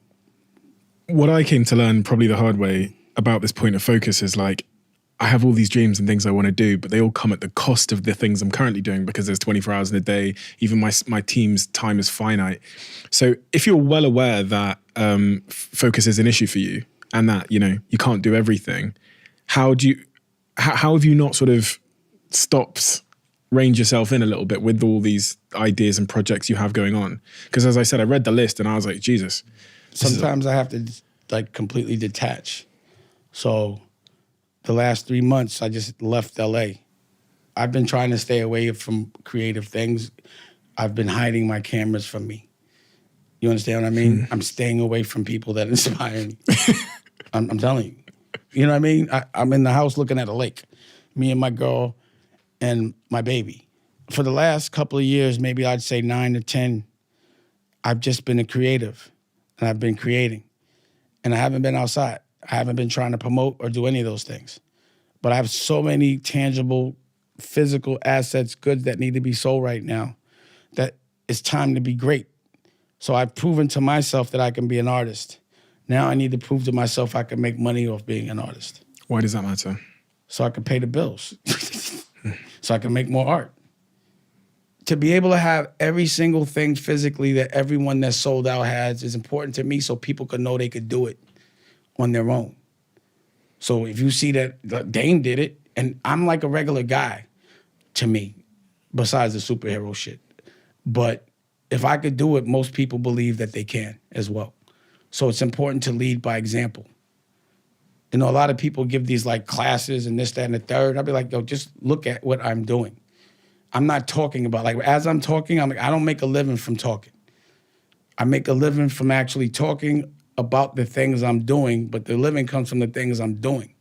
What I came to learn probably the hard way about this point of focus is like, I have all these dreams and things I want to do, but they all come at the cost of the things I'm currently doing because there's 24 hours in a day. Even my team's time is finite. So if you're well aware that focus is an issue for you and that, you know, you can't do everything, how have you not sort of stopped, reined yourself in a little bit with all these ideas and projects you have going on? Because as I said, I read the list and I was like, Jesus. Sometimes I have to like completely detach. So the last 3 months, I just left LA. I've been trying to stay away from creative things. I've been hiding my cameras from me. You understand what I mean? I'm staying away from people that inspire me. I'm telling you. You know what I mean? I'm in the house looking at a lake. Me and my girl and my baby. For the last couple of years, maybe I'd say 9 to 10, I've just been a creative. And I've been creating. And I haven't been outside. I haven't been trying to promote or do any of those things. But I have so many tangible, physical assets, goods that need to be sold right now, that it's time to be great. So I've proven to myself that I can be an artist. Now I need to prove to myself I can make money off being an artist. Why does that matter? So I can pay the bills. So I can make more art. to be able to have every single thing physically that everyone that's sold out has is important to me, so people could know they could do it on their own. So if you see that Dame did it, and I'm like a regular guy to me, besides the superhero shit. But if I could do it, most people believe that they can as well. So it's important to lead by example. You know, a lot of people give these like classes and this, that, and the third. I'll be like, yo, just look at what I'm doing. I'm not talking about, like, as I'm talking, I'm like, I don't make a living from talking. I make a living from actually talking about the things I'm doing, but the living comes from the things I'm doing.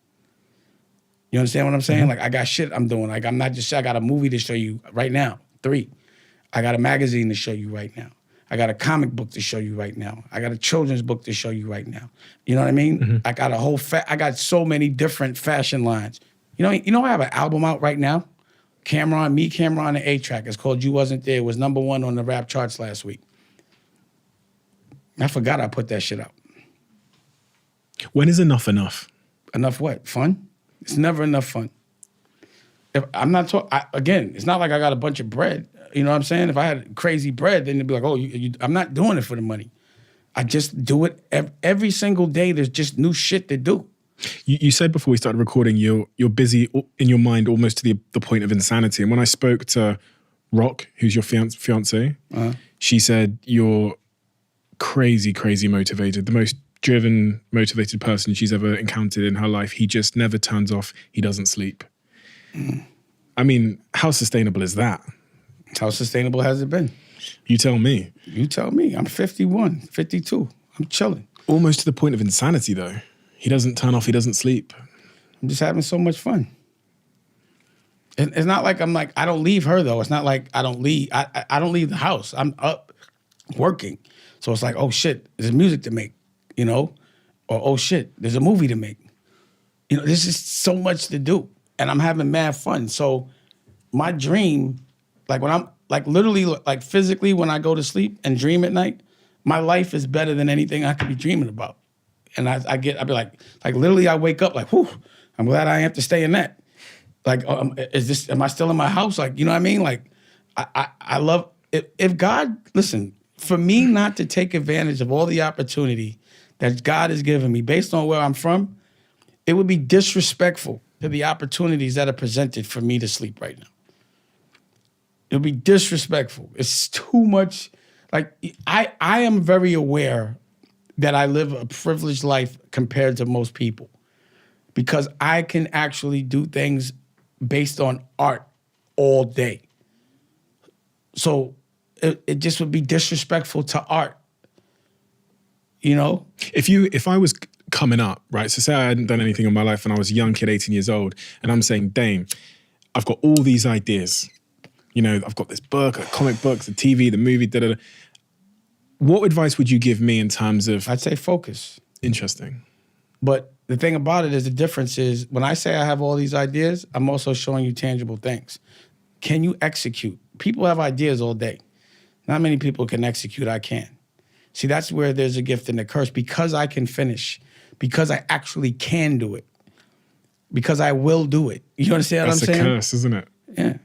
You understand what I'm saying? Like, I got shit I'm doing. Like, I'm not just, I got a movie to show you right now, 3. I got a magazine to show you right now. I got a comic book to show you right now. I got a children's book to show you right now. You know what I mean? I got a whole, I got so many different fashion lines. You know, I have an album out right now. Cameron and A-Track. It's called You Wasn't There. It was #1 on the rap charts last week. I forgot I put that shit out. When is enough enough? Enough what? Fun? It's never enough fun. If I'm not talking, again, it's not like I got a bunch of bread. You know what I'm saying? If I had crazy bread, then they'd be like, oh, I'm not doing it for the money. I just do it every single day. There's just new shit to do. You said before we started recording, you're busy in your mind almost to the point of insanity. And when I spoke to Rock, who's your fiance, she said you're crazy, crazy motivated. The most driven, motivated person she's ever encountered in her life. He just never turns off. He doesn't sleep. I mean, how sustainable is that? How sustainable has it been? You tell me. You tell me. I'm 51, 52. I'm chilling. Almost to the point of insanity, though. He doesn't turn off. He doesn't sleep. I'm just having so much fun. It's not like I'm like, I don't leave her, though. It's not like I don't leave. I don't leave the house. I'm up working. So it's like, oh, shit, there's music to make, you know? Or, oh, shit, there's a movie to make. You know, there's just so much to do. And I'm having mad fun. So my dream, like when I'm, like literally, like physically when I go to sleep and dream at night, my life is better than anything I could be dreaming about. And I'd be like literally I wake up like, whew, I'm glad I have to stay in that. Like, am I still in my house? Like, you know what I mean? Like, I love, if God, listen, for me not to take advantage of all the opportunity that God has given me based on where I'm from, it would be disrespectful to the opportunities that are presented for me to sleep right now. It would be disrespectful. It's too much. Like, I am very aware that I live a privileged life compared to most people because I can actually do things based on art all day. So it just would be disrespectful to art, you know? If I was coming up, right, so say I hadn't done anything in my life and I was a young kid, 18 years old, and I'm saying, Dame, I've got all these ideas. You know, I've got this book, comic books, the TV, the movie, da-da-da. What advice would you give me in terms of... I'd say focus. Interesting. But the thing about it is the difference is when I say I have all these ideas, I'm also showing you tangible things. Can you execute? People have ideas all day. Not many people can execute. I can. See, that's where there's a gift and a curse. Because I can finish, because I actually can do it, because I will do it. You understand what I'm saying? That's a curse, isn't it? Yeah.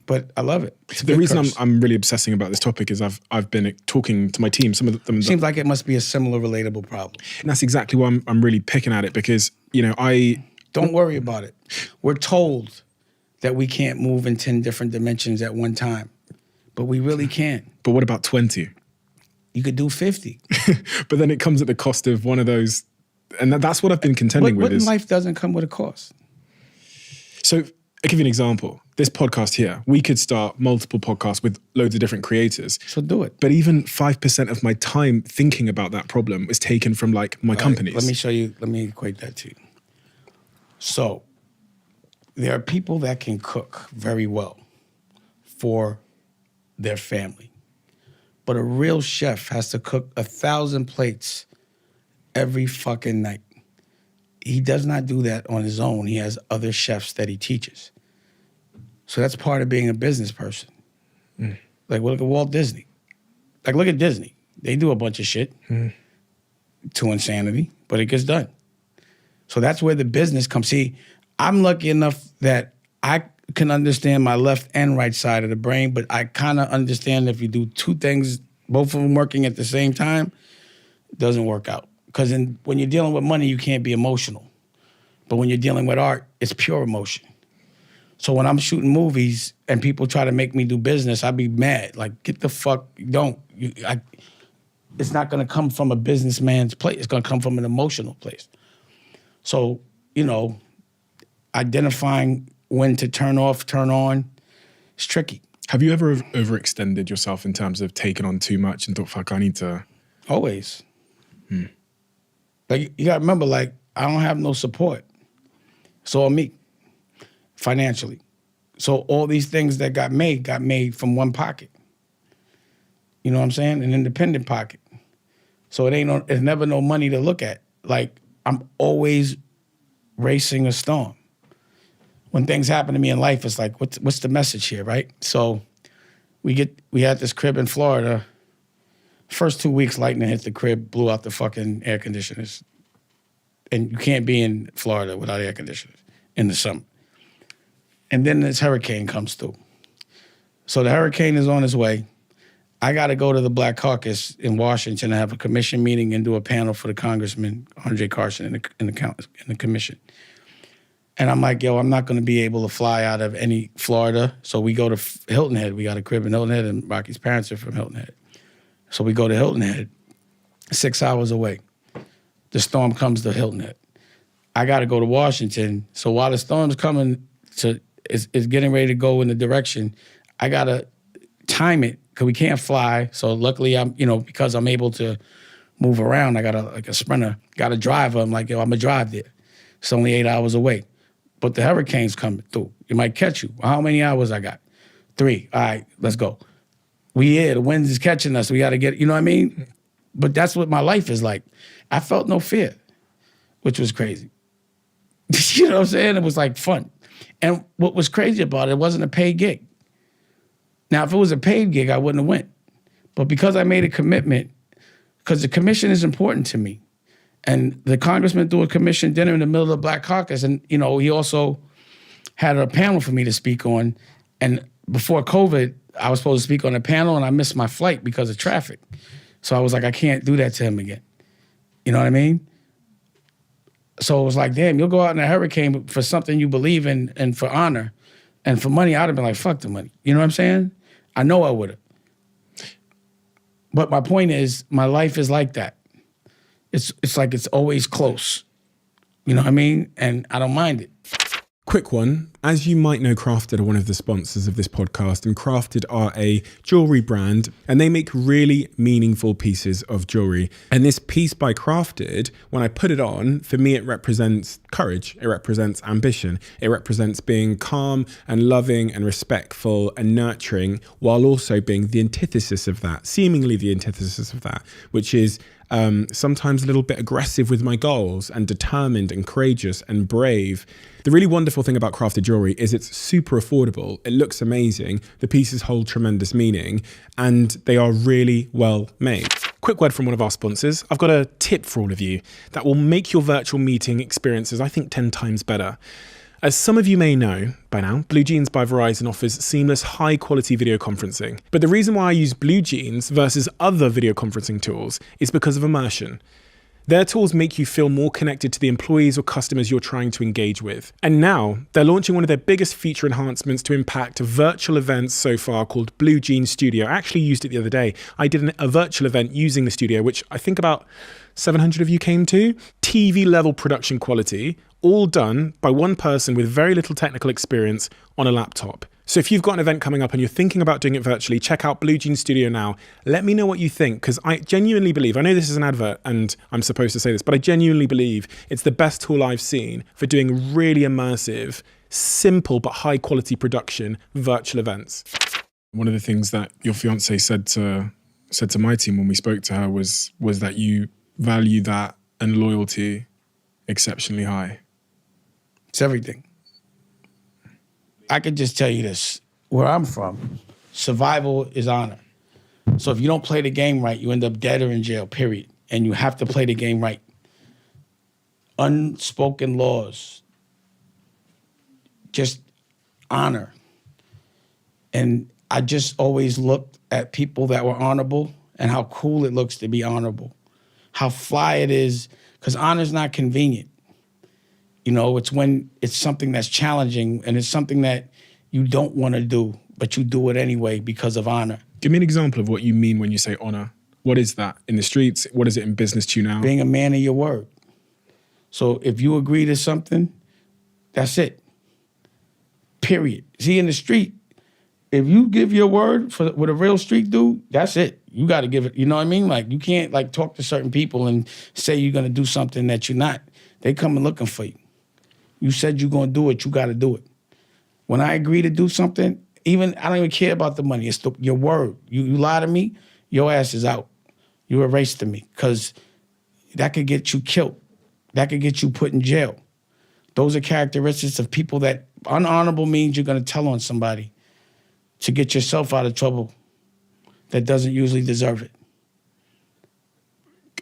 But I love it. The reason I'm really obsessing about this topic is I've been talking to my team. Some of them seems like it must be a similar relatable problem. And that's exactly why I'm really picking at it because, you know, Don't worry about it. We're told that we can't move in 10 different dimensions at one time, but we really can. But what about 20? You could do 50. But then it comes at the cost of one of those, and that's what I've been contending with. What in life doesn't come with a cost? So I'll give you an example. This podcast here, we could start multiple podcasts with loads of different creators. So do it. But even 5% of my time thinking about that problem was taken from like my companies. Let me show you, let me equate that to you. So there are people that can cook very well for their family. But a real chef has to cook 1,000 plates every fucking night. He does not do that on his own. He has other chefs that he teaches. So that's part of being a business person. Like, look at Walt Disney. Like, look at Disney. They do a bunch of shit to insanity, but it gets done. So that's where the business comes. See, I'm lucky enough that can understand my left and right side of the brain, but I kind of understand if you do two things, both of them working at the same time, it doesn't work out. Because when you're dealing with money, you can't be emotional. But when you're dealing with art, it's pure emotion. So when I'm shooting movies and people try to make me do business, I'd be mad. Like, get the fuck, don't. It's not going to come from a businessman's place. It's going to come from an emotional place. So, identifying when to turn off, turn on, it's tricky. Have you ever overextended yourself in terms of taking on too much and thought, fuck, I need to... Always. Like, you got to remember, like, I don't have no support. It's all me, financially. So all these things that got made from one pocket. You know what I'm saying? An independent pocket. So it's never no money to look at. Like, I'm always racing a storm. When things happen to me in life, it's like, what's the message here, right? So we had this crib in Florida. First 2 weeks, lightning hit the crib, blew out the fucking air conditioners. And you can't be in Florida without air conditioners in the summer. And then this hurricane comes through. So the hurricane is on its way. I got to go to the Black Caucus in Washington and have a commission meeting and do a panel for the Congressman, Andre Carson, in the commission. And I'm like, yo, I'm not going to be able to fly out of any Florida. So we go to Hilton Head. We got a crib in Hilton Head, and Rocky's parents are from Hilton Head. So we go to Hilton Head, 6 hours away. The storm comes to Hilton Head. I got to go to Washington. So while the storm's coming is getting ready to go in the direction, I got to time it because we can't fly. So luckily, because I'm able to move around, I got a sprinter, got a driver. I'm like, yo, I'm going to drive there. It's only 8 hours away. But the hurricane's coming through. It might catch you. How many hours I got? 3. All right, let's go. We here. The wind is catching us. We got to get, you know what I mean? But that's what my life is like. I felt no fear, which was crazy. You know what I'm saying? It was like fun. And what was crazy about it wasn't a paid gig. Now, if it was a paid gig, I wouldn't have went. But because I made a commitment, because the commission is important to me, and the congressman threw a commission dinner in the middle of the Black Caucus, and he also had a panel for me to speak on. And before COVID, I was supposed to speak on a panel, and I missed my flight because of traffic. So I was like, I can't do that to him again. You know what I mean? So it was like, damn, you'll go out in a hurricane for something you believe in and for honor. And for money, I'd have been like, fuck the money. You know what I'm saying? I know I would have. But my point is, my life is like that. It's like it's always close. You know what I mean? And I don't mind it. Quick one. As you might know, Crafted are one of the sponsors of this podcast, and Crafted are a jewelry brand, and they make really meaningful pieces of jewelry. And this piece by Crafted, when I put it on, for me, it represents courage. It represents ambition. It represents being calm and loving and respectful and nurturing, while also being the antithesis of that, seemingly the antithesis of that, which is sometimes a little bit aggressive with my goals and determined and courageous and brave. The really wonderful thing about crafted jewelry is it's super affordable. It looks amazing. The pieces hold tremendous meaning, and they are really well made. Quick word from one of our sponsors. I've got a tip for all of you that will make your virtual meeting experiences, I think, 10 times better. As some of you may know by now, Blue Jeans by Verizon offers seamless, high-quality video conferencing. But the reason why I use Blue Jeans versus other video conferencing tools is because of immersion. Their tools make you feel more connected to the employees or customers you're trying to engage with. And now, they're launching one of their biggest feature enhancements to impact virtual events so far called Blue Jeans Studio. I actually used it the other day. I did a virtual event using the studio, which I think about 700 of you came to. TV-level production quality, all done by one person with very little technical experience on a laptop. So if you've got an event coming up and you're thinking about doing it virtually, check out Blue Jeans Studio now. Let me know what you think, because I genuinely believe, I know this is an advert and I'm supposed to say this, but I genuinely believe it's the best tool I've seen for doing really immersive, simple but high quality production virtual events. One of the things that your fiance said to my team when we spoke to her was that you value that and loyalty exceptionally high. It's everything. I could just tell you this. Where I'm from, survival is honor. So if you don't play the game right, you end up dead or in jail, period. And you have to play the game right. Unspoken laws. Just honor. And I just always looked at people that were honorable and how cool it looks to be honorable, how fly it is, because honor's not convenient. You know, it's when it's something that's challenging and it's something that you don't want to do, but you do it anyway because of honor. Give me an example of what you mean when you say honor. What is that in the streets? What is it in business to you now? Being a man of your word. So if you agree to something, that's it. Period. See, in the street, if you give your word with a real street dude, that's it. You got to give it. You know what I mean? Like, you can't like talk to certain people and say you're going to do something that you're not. They coming looking for you. You said you're going to do it. You got to do it. When I agree to do something, I don't even care about the money. It's your word. You lie to me, your ass is out. You erased to me, because that could get you killed. That could get you put in jail. Those are characteristics of people that unhonorable means you're going to tell on somebody to get yourself out of trouble that doesn't usually deserve it.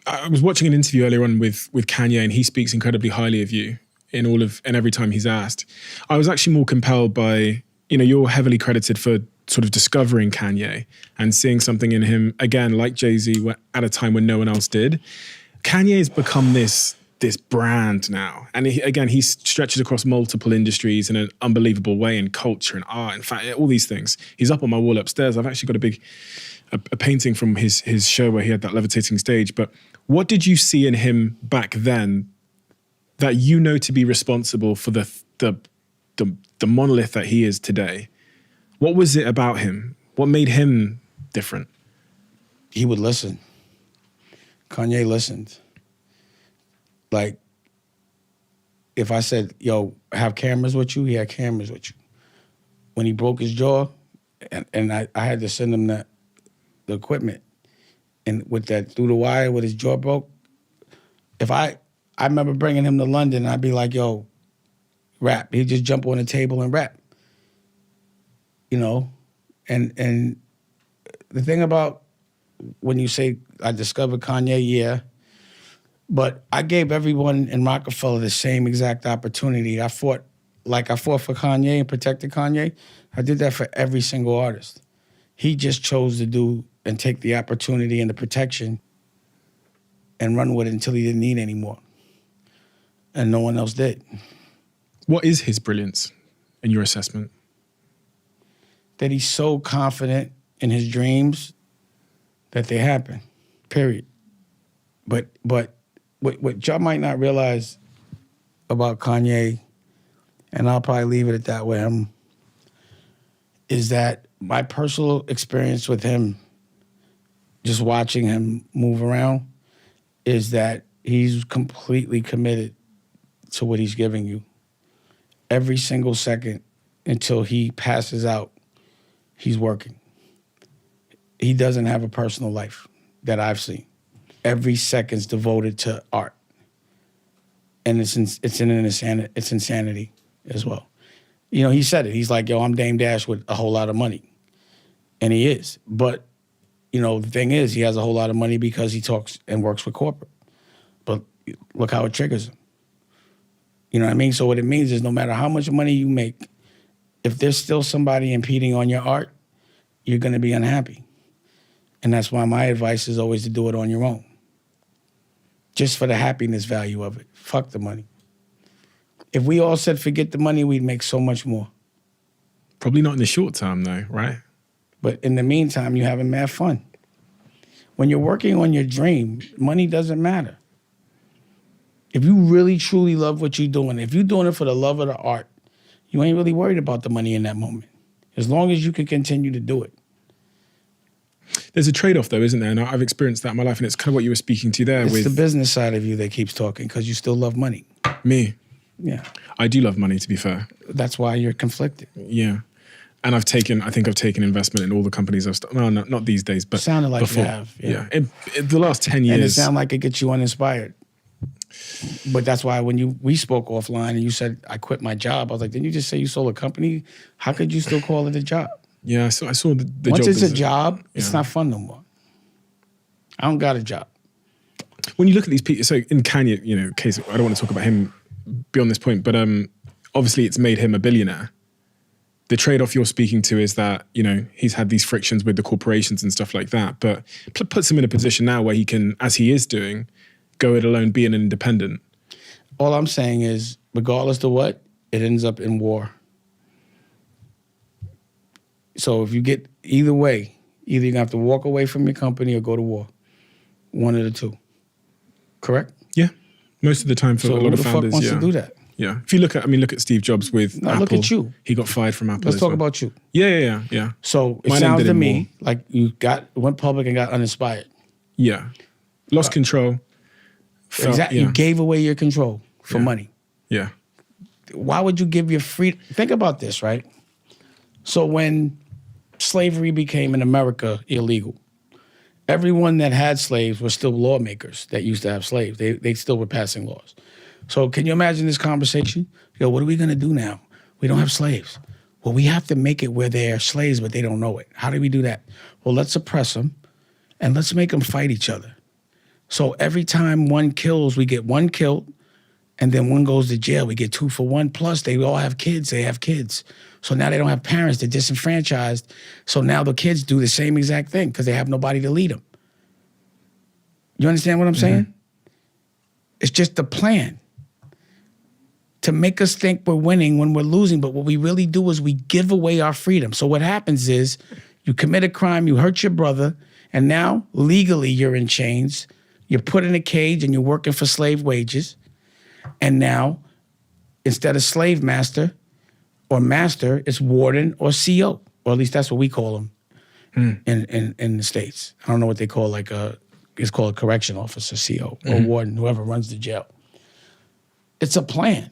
I was watching an interview earlier on with Kanye, and he speaks incredibly highly of you and every time he's asked. I was actually more compelled by, you're heavily credited for sort of discovering Kanye and seeing something in him, again, like Jay-Z, at a time when no one else did. Kanye has become this brand now. And he stretches across multiple industries in an unbelievable way, in culture and art, in fact, all these things. He's up on my wall upstairs. I've actually got a painting from his show where he had that levitating stage. But what did you see in him back then that to be responsible for the monolith that he is today? What was it about him? What made him different? He would listen. Kanye listened. Like, if I said, yo, have cameras with you, he had cameras with you. When he broke his jaw, and I had to send him the equipment, and with that through the wire, with his jaw broke, I remember bringing him to London, and I'd be like, yo, rap. He'd just jump on the table and rap. And the thing about when you say I discovered Kanye, yeah, but I gave everyone in Rockefeller the same exact opportunity. I fought for Kanye and protected Kanye. I did that for every single artist. He just chose to do and take the opportunity and the protection and run with it until he didn't need any more. And no one else did. What is his brilliance in your assessment? That he's so confident in his dreams that they happen, period. But what y'all might not realize about Kanye, and I'll probably leave it at that with him, is that my personal experience with him, just watching him move around, is that he's completely committed to what he's giving you. Every single second until he passes out, he's working. He doesn't have a personal life that I've seen. Every second's devoted to art. And it's insanity as well. He said it. He's like, yo, I'm Dame Dash with a whole lot of money. And he is. But, the thing is, he has a whole lot of money because he talks and works with corporate. But look how it triggers him. You know what I mean? So what it means is no matter how much money you make, if there's still somebody impeding on your art, you're going to be unhappy. And that's why my advice is always to do it on your own. Just for the happiness value of it. Fuck the money. If we all said forget the money, we'd make so much more. Probably not in the short term, though, right? But in the meantime, you're having mad fun. When you're working on your dream, money doesn't matter. If you really, truly love what you're doing, if you're doing it for the love of the art, you ain't really worried about the money in that moment. As long as you can continue to do it. There's a trade-off, though, isn't there? And I've experienced that in my life, and it's kind of what you were speaking to there. It's the business side of you that keeps talking because you still love money. Me? Yeah. I do love money, to be fair. That's why you're conflicted. Yeah. And I think I've taken investment in all the companies I've started. No, not these days, but sounded like before. You have. Yeah. In the last 10 years. And it sounded like it gets you uninspired. But that's why when we spoke offline and you said, I quit my job, I was like, didn't you just say you sold a company? How could you still call it a job? Yeah, so I saw the job. Once it's a job, it's not fun no more. I don't got a job. When you look at these people, so in Kanye, case, I don't want to talk about him beyond this point, but obviously it's made him a billionaire. the trade-off you're speaking to is that, you know, he's had these frictions with the corporations and stuff like that, but puts him in a position now where he can, as he is doing, go it alone, be an independent. All I'm saying is, regardless of what, it ends up in war. So if you get either way, either you're going to have to walk away from your company or go to war. One of the two. Correct? Yeah. Most of the time for a lot of founders, who the fuck wants to do that? Yeah. If you look at Steve Jobs with Apple. Look at you. He got fired from Apple. Let's talk about you. Yeah. So it Mine sounds ended to in me more. like you went public and got uninspired. Yeah. Lost control. Exactly. Yeah. You gave away your control for money. Yeah. Why would you give your freedom? Think about this, right? So when slavery became in America illegal, everyone that had slaves were still lawmakers that used to have slaves. They still were passing laws. So can you imagine this conversation? Yo, what are we going to do now? We don't have slaves. Well, we have to make it where they're slaves, but they don't know it. How do we do that? Well, let's oppress them and let's make them fight each other. So every time one kills, we get one killed, and then one goes to jail. We get 2 for 1. Plus, they all have kids. They have kids. So now they don't have parents. They're disenfranchised. So now the kids do the same exact thing because they have nobody to lead them. You understand what I'm saying? It's just the plan to make us think we're winning when we're losing. But what we really do is we give away our freedom. So what happens is you commit a crime, you hurt your brother, and now legally you're in chains. You're put in a cage and you're working for slave wages. And now, instead of slave master or master, it's warden or CO, or at least that's what we call them in the States. I don't know what they call it's called a correction officer, CO, or warden, whoever runs the jail. It's a plan.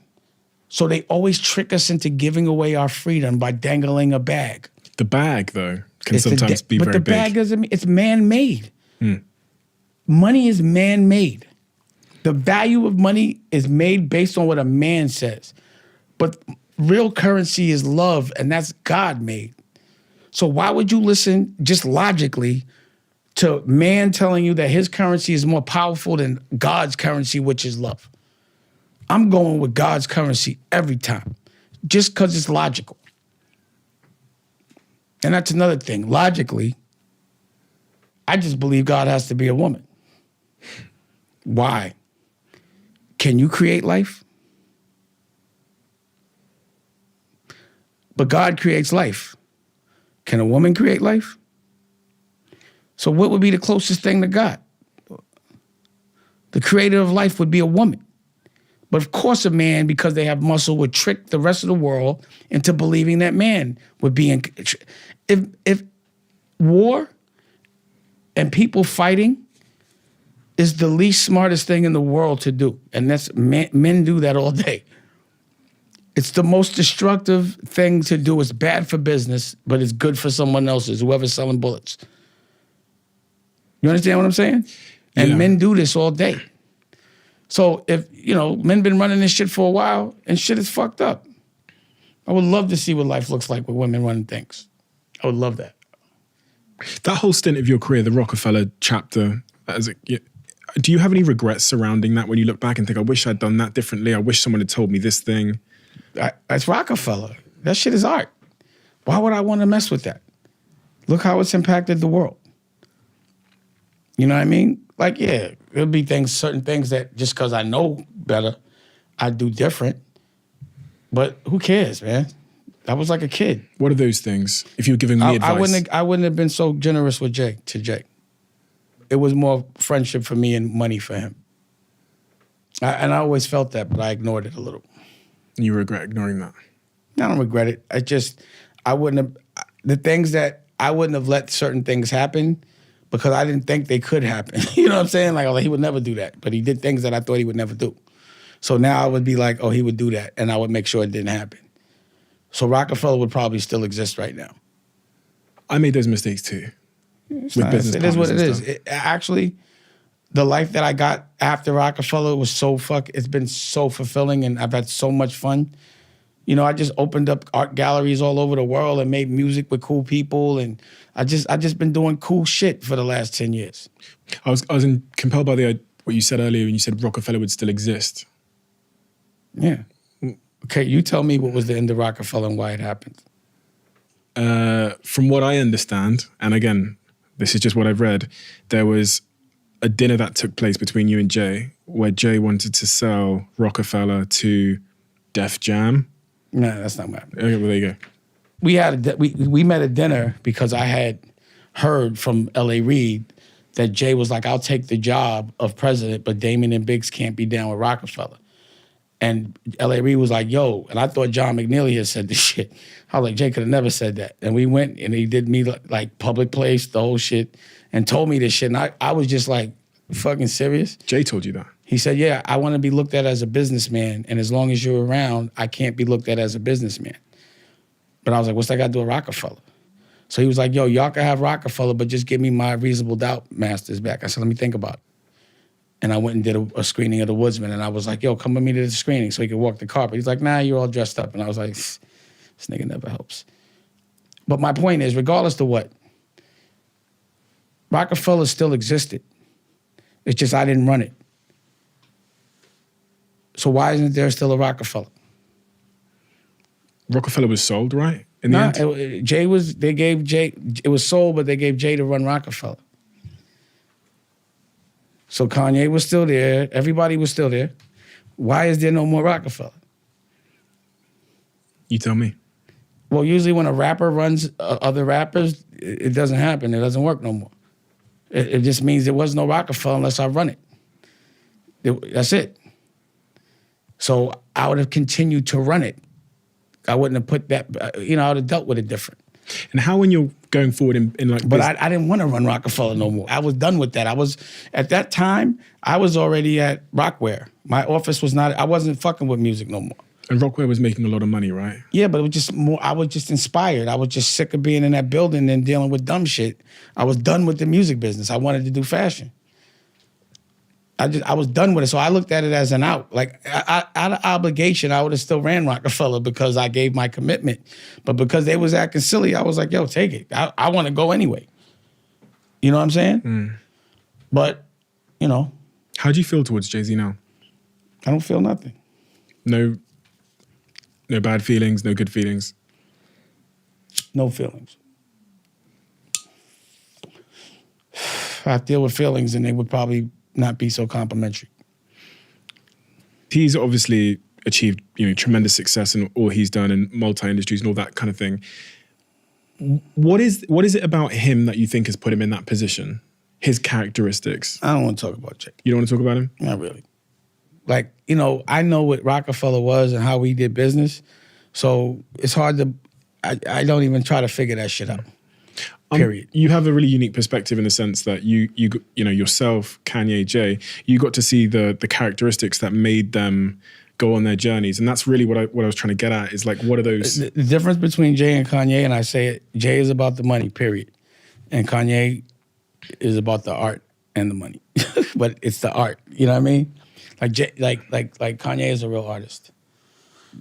So they always trick us into giving away our freedom by dangling a bag. The bag, though, can sometimes be very big. But the bag doesn't mean, it's man-made. Money is man-made. The value of money is made based on what a man says. But real currency is love, and that's God-made. So why would you listen just logically to man telling you that his currency is more powerful than God's currency, which is love? I'm going with God's currency every time, just because it's logical. And that's another thing. Logically, I just believe God has to be a woman. Why? Can you create life? But God creates life. Can a woman create life? So what would be the closest thing to God? The creator of life would be a woman. But of course a man, because they have muscle, would trick the rest of the world into believing that man would be in... If war and people fighting is the least smartest thing in the world to do, and that's men do that all day. It's the most destructive thing to do. It's bad for business, but it's good for someone else's, whoever's selling bullets. You understand what I'm saying? And men do this all day. So if, men been running this shit for a while and shit is fucked up. I would love to see what life looks like with women running things. I would love that. That whole stint of your career, the Rockefeller chapter, do you have any regrets surrounding that when you look back and think, I wish I'd done that differently? I wish someone had told me this thing. That's Rockefeller. That shit is art. Why would I want to mess with that? Look how it's impacted the world. You know what I mean? Like, yeah, there'll be certain things that just because I know better, I do different. But who cares, man? I was like a kid. What are those things? If you were giving me advice. I wouldn't have been so generous with Jake. It was more friendship for me and money for him. And I always felt that, but I ignored it a little. You regret ignoring that? I don't regret it. I wouldn't have, the things that I wouldn't have let certain things happen because I didn't think they could happen. You know what I'm saying? Like, he would never do that. But he did things that I thought he would never do. So now I would be like, he would do that. And I would make sure it didn't happen. So Rockefeller would probably still exist right now. I made those mistakes too. It is what it is. Actually, the life that I got after Rockefeller was it's been so fulfilling and I've had so much fun. I just opened up art galleries all over the world and made music with cool people, and I just been doing cool shit for the last 10 years. I was compelled by what you said earlier when you said Rockefeller would still exist. Yeah. Okay, you tell me what was the end of Rockefeller and why it happened. From what I understand, and again, this is just what I've read, there was a dinner that took place between you and Jay where Jay wanted to sell Rockefeller to Def Jam. No, that's not what happened. Okay, well, there you go. We met at dinner because I had heard from L.A. Reid that Jay was like, I'll take the job of president, but Damon and Biggs can't be down with Rockefeller. And L.A. Reid was like, yo, and I thought John McNeely had said this shit. I was like, Jay could have never said that. And we went and he did me like public place, the whole shit, and told me this shit. And I was just like, you fucking serious? Jay told you that? He said, yeah, I want to be looked at as a businessman, and as long as you're around, I can't be looked at as a businessman. But I was like, what's that got to do with Rockefeller? So he was like, yo, y'all can have Rockefeller, but just give me my Reasonable Doubt masters back. I said, let me think about it. And I went and did a screening of The Woodsman, and I was like, yo, come with me to the screening so he could walk the carpet. He's like, nah, you're all dressed up. And I was like, this nigga never helps. But my point is, regardless of what, Rockefeller still existed. It's just I didn't run it. So why isn't there still a Rockefeller? Rockefeller was sold, right? In the end? It was sold, but they gave Jay to run Rockefeller. So Kanye was still there. Everybody was still there. Why is there no more Rockefeller? You tell me. Well, usually when a rapper runs other rappers, it doesn't happen. It doesn't work no more. It just means there was no Rockefeller unless I run it. That's it. So I would have continued to run it. I wouldn't have put that, I would have dealt with it different. And how when you're going forward in like... But I didn't want to run Rockefeller no more. I was done with that. At that time, I was already at Rockware. My office was not, I wasn't fucking with music no more. And Rockware was making a lot of money, right? Yeah, but it was just more, I was just inspired. I was just sick of being in that building and dealing with dumb shit. I was done with the music business. I wanted to do fashion. I was done with it, so I looked at it as an out. Like, out of obligation, I would have still ran Rockefeller because I gave my commitment. But because they was acting silly, I was like, yo, take it. I want to go anyway. You know what I'm saying? Mm. But, How do you feel towards Jay-Z now? I don't feel nothing. No bad feelings, no good feelings? No feelings. If I deal with feelings, then they would probably not be so complimentary. He's obviously achieved, tremendous success in all he's done in multi-industries and all that kind of thing. What is it about him that you think has put him in that position? His characteristics? I don't want to talk about Jay. You don't want to talk about him? Not really. Like, I know what Rockefeller was and how we did business, so it's hard to, I don't even try to figure that shit out. Period. You have a really unique perspective in the sense that you yourself, Kanye, Jay, you got to see the characteristics that made them go on their journeys, and that's really what I was trying to get at. Is like, what are those? The difference between Jay and Kanye, and I say it, Jay is about the money, period, and Kanye is about the art and the money, but it's the art. You know what I mean? Like Jay, like Kanye is a real artist.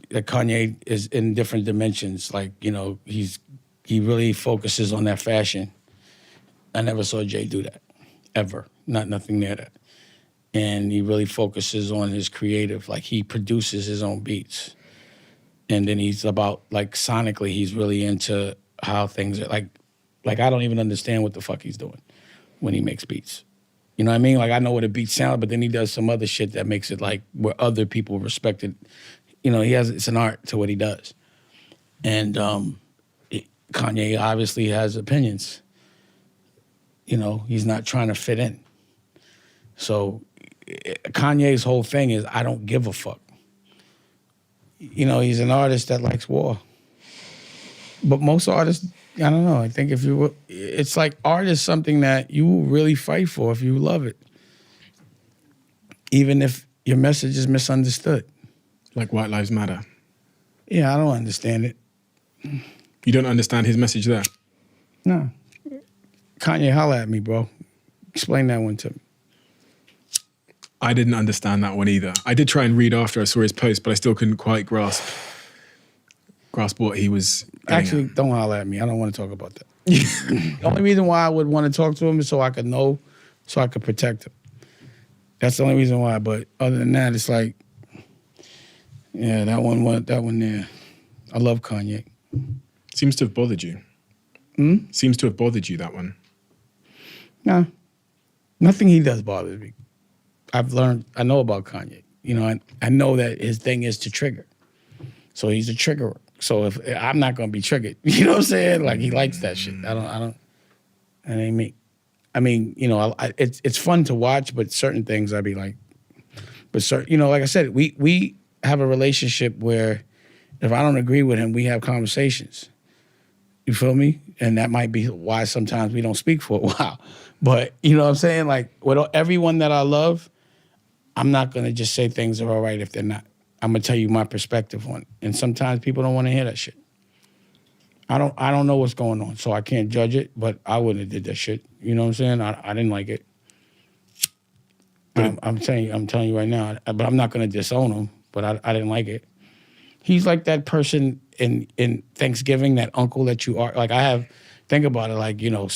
Like Kanye is in different dimensions. Like he really focuses on that fashion. I never saw Jay do that, ever. Nothing near that. And he really focuses on his creative. Like, he produces his own beats. And then he's about, like, sonically, he's really into how things are, like I don't even understand what the fuck he's doing when he makes beats. You know what I mean? Like, I know what a beat sounds, but then he does some other shit that makes it, like, where other people respect it. It's an art to what he does. And, Kanye obviously has opinions. He's not trying to fit in. So Kanye's whole thing is, I don't give a fuck. He's an artist that likes war. But most artists, I don't know, I think it's like art is something that you will really fight for if you love it. Even if your message is misunderstood. Like White Lives Matter. Yeah, I don't understand it. You don't understand his message there? No. Kanye, holla at me, bro. Explain that one to me. I didn't understand that one either. I did try and read after I saw his post, but I still couldn't quite grasp what he was Actually, don't holla at me. I don't want to talk about that. The only reason why I would want to talk to him is so I could know, so I could protect him. That's the only reason why. But other than that, it's like, yeah, that one there. I love Kanye. Seems to have bothered you. Seems to have bothered you, that one. No, nothing he does bothers me. I know about Kanye. You know, I know that his thing is to trigger. So he's a triggerer. So if I'm not gonna be triggered, you know what I'm saying? Like he likes that shit. I don't. That ain't me. I mean, you know, it's fun to watch, but certain things I'd be like, you know, like I said, we have a relationship where if I don't agree with him, we have conversations. You feel me? And that might be why sometimes we don't speak for a while. But you know what I'm saying? Like with everyone that I love, I'm not gonna just say things are all right if they're not. I'm gonna tell you my perspective on it. And sometimes people don't want to hear that shit. I don't know what's going on, so I can't judge it, but I wouldn't have did that shit. You know what I'm saying? I didn't like it. I'm telling you right now, but I'm not gonna disown him, but I didn't like it. He's like that person in Thanksgiving, that uncle that you are. Like think about it, like, you know,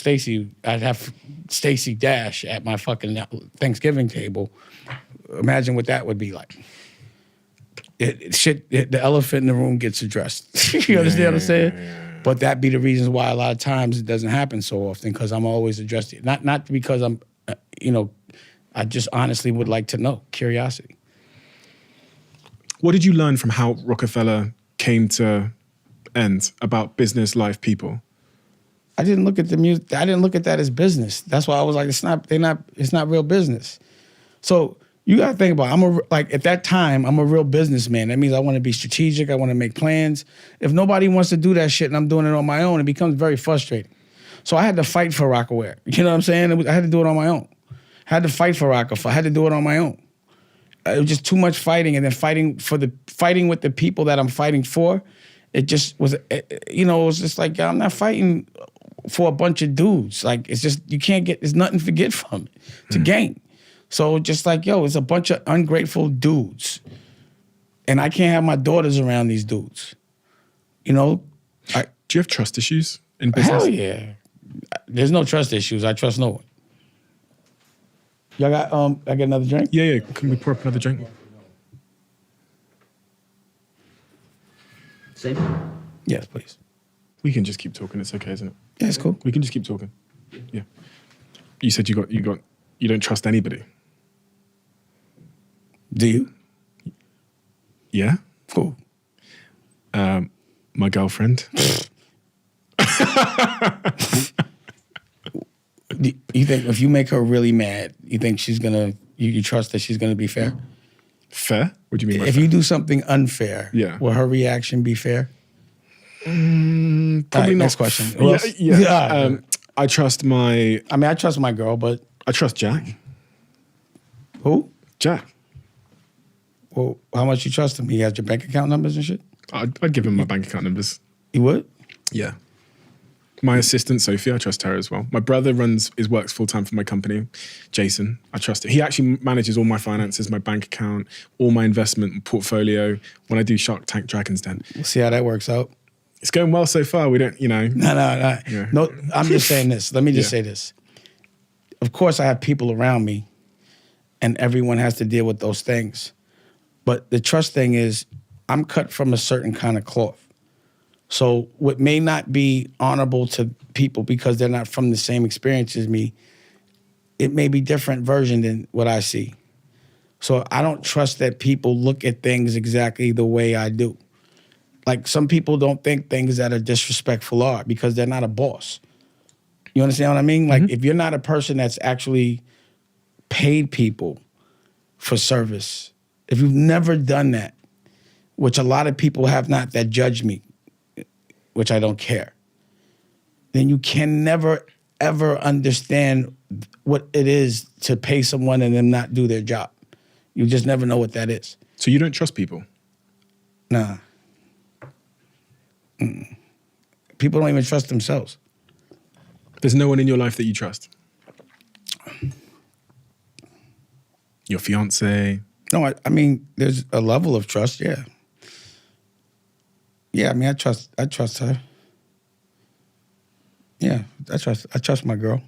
I'd have Stacey Dash at my fucking Thanksgiving table. Imagine what that would be like. The elephant in the room gets addressed. You understand what I'm saying? Yeah. But that be the reasons why a lot of times it doesn't happen so often, because I'm always addressing it. Not because I'm, you know, I just honestly would like to know, curiosity. What did you learn from how Rockefeller came to end about business, life, people? I didn't look at the music. I didn't look at that as business. That's why I was like, it's not real business. So you got to think about it. At that time, I'm a real businessman. That means I want to be strategic. I want to make plans. If nobody wants to do that shit and I'm doing it on my own, it becomes very frustrating. So I had to fight for Rocawear. You know what I'm saying? I had to do it on my own. I had to fight for Rockefeller. I had to do it on my own. It was just too much fighting, and then fighting with the people that I'm fighting for. It just was, you know, it was just like, I'm not fighting for a bunch of dudes. Like, it's just, there's nothing to get from it, to gain. So just like, it's a bunch of ungrateful dudes. And I can't have my daughters around these dudes. You know? Do you have trust issues in business? Hell yeah. There's no trust issues. I trust no one. Y'all got, I get another drink? Yeah. Can we pour up another drink? Same? Yes, please. We can just keep talking. It's okay, isn't it? Yeah, it's cool. We can just keep talking. Yeah. You said you don't trust anybody. Do you? Yeah. Cool. My girlfriend. You think if you make her really mad, you think she's gonna? You trust that she's gonna be fair? Fair? What do you mean by if fair? you do something unfair, Yeah. will her reaction be fair? Probably right, not. Next question. Yeah. I trust my. I mean, I trust my girl, but I trust Jack. who? Jack. Well, how much you trust him? He has your bank account numbers and shit? I'd give him my bank account numbers. You would? Yeah. My assistant, Sophie, I trust her as well. My brother works full-time for my company, Jason. I trust it. He actually manages all my finances, my bank account, all my investment portfolio when I do Shark Tank Dragon's Den. We'll see how that works out. It's going well so far. We don't, you know. No. Yeah. No, I'm just saying this. Let me just say this. Of course, I have people around me, and everyone has to deal with those things. But the trust thing is, I'm cut from a certain kind of cloth. So what may not be honorable to people because they're not from the same experience as me, it may be different version than what I see. So I don't trust that people look at things exactly the way I do. Like some people don't think things that are disrespectful are because they're not a boss. You understand what I mean? Like if you're not a person that's actually paid people for service, if you've never done that, which a lot of people have not that judge me, which I don't care, then you can never, ever understand what it is to pay someone and them not do their job. You just never know what that is. So you don't trust people? Nah. People don't even trust themselves. There's no one in your life that you trust? Your fiance? No, I mean, there's a level of trust, yeah. Yeah, I mean, I trust her. Yeah, I trust my girl.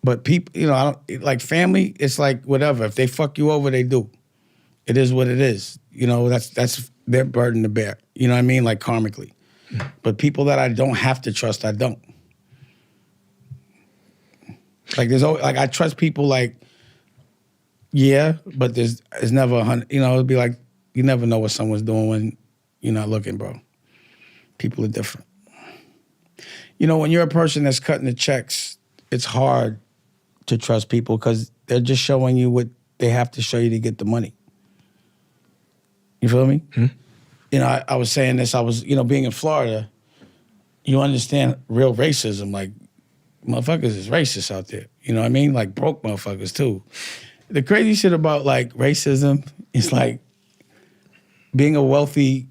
But people, you know, I don't, like family, it's like whatever. If they fuck you over, they do. It is what it is. You know, that's their burden to bear. You know what I mean? Like karmically. But people that I don't have to trust, I don't. Like there's always, like I trust people like, yeah, but it's never 100. You know, it'd be like you never know what someone's doing when you're not looking, bro. People are different. You know, when you're a person that's cutting the checks, it's hard to trust people because they're just showing you what they have to show you to get the money. You feel me? You know, I was saying this, being in Florida, you understand real racism. Like, motherfuckers is racist out there. You know what I mean? Like, broke motherfuckers, too. The crazy shit about, like, racism is, like, being a wealthy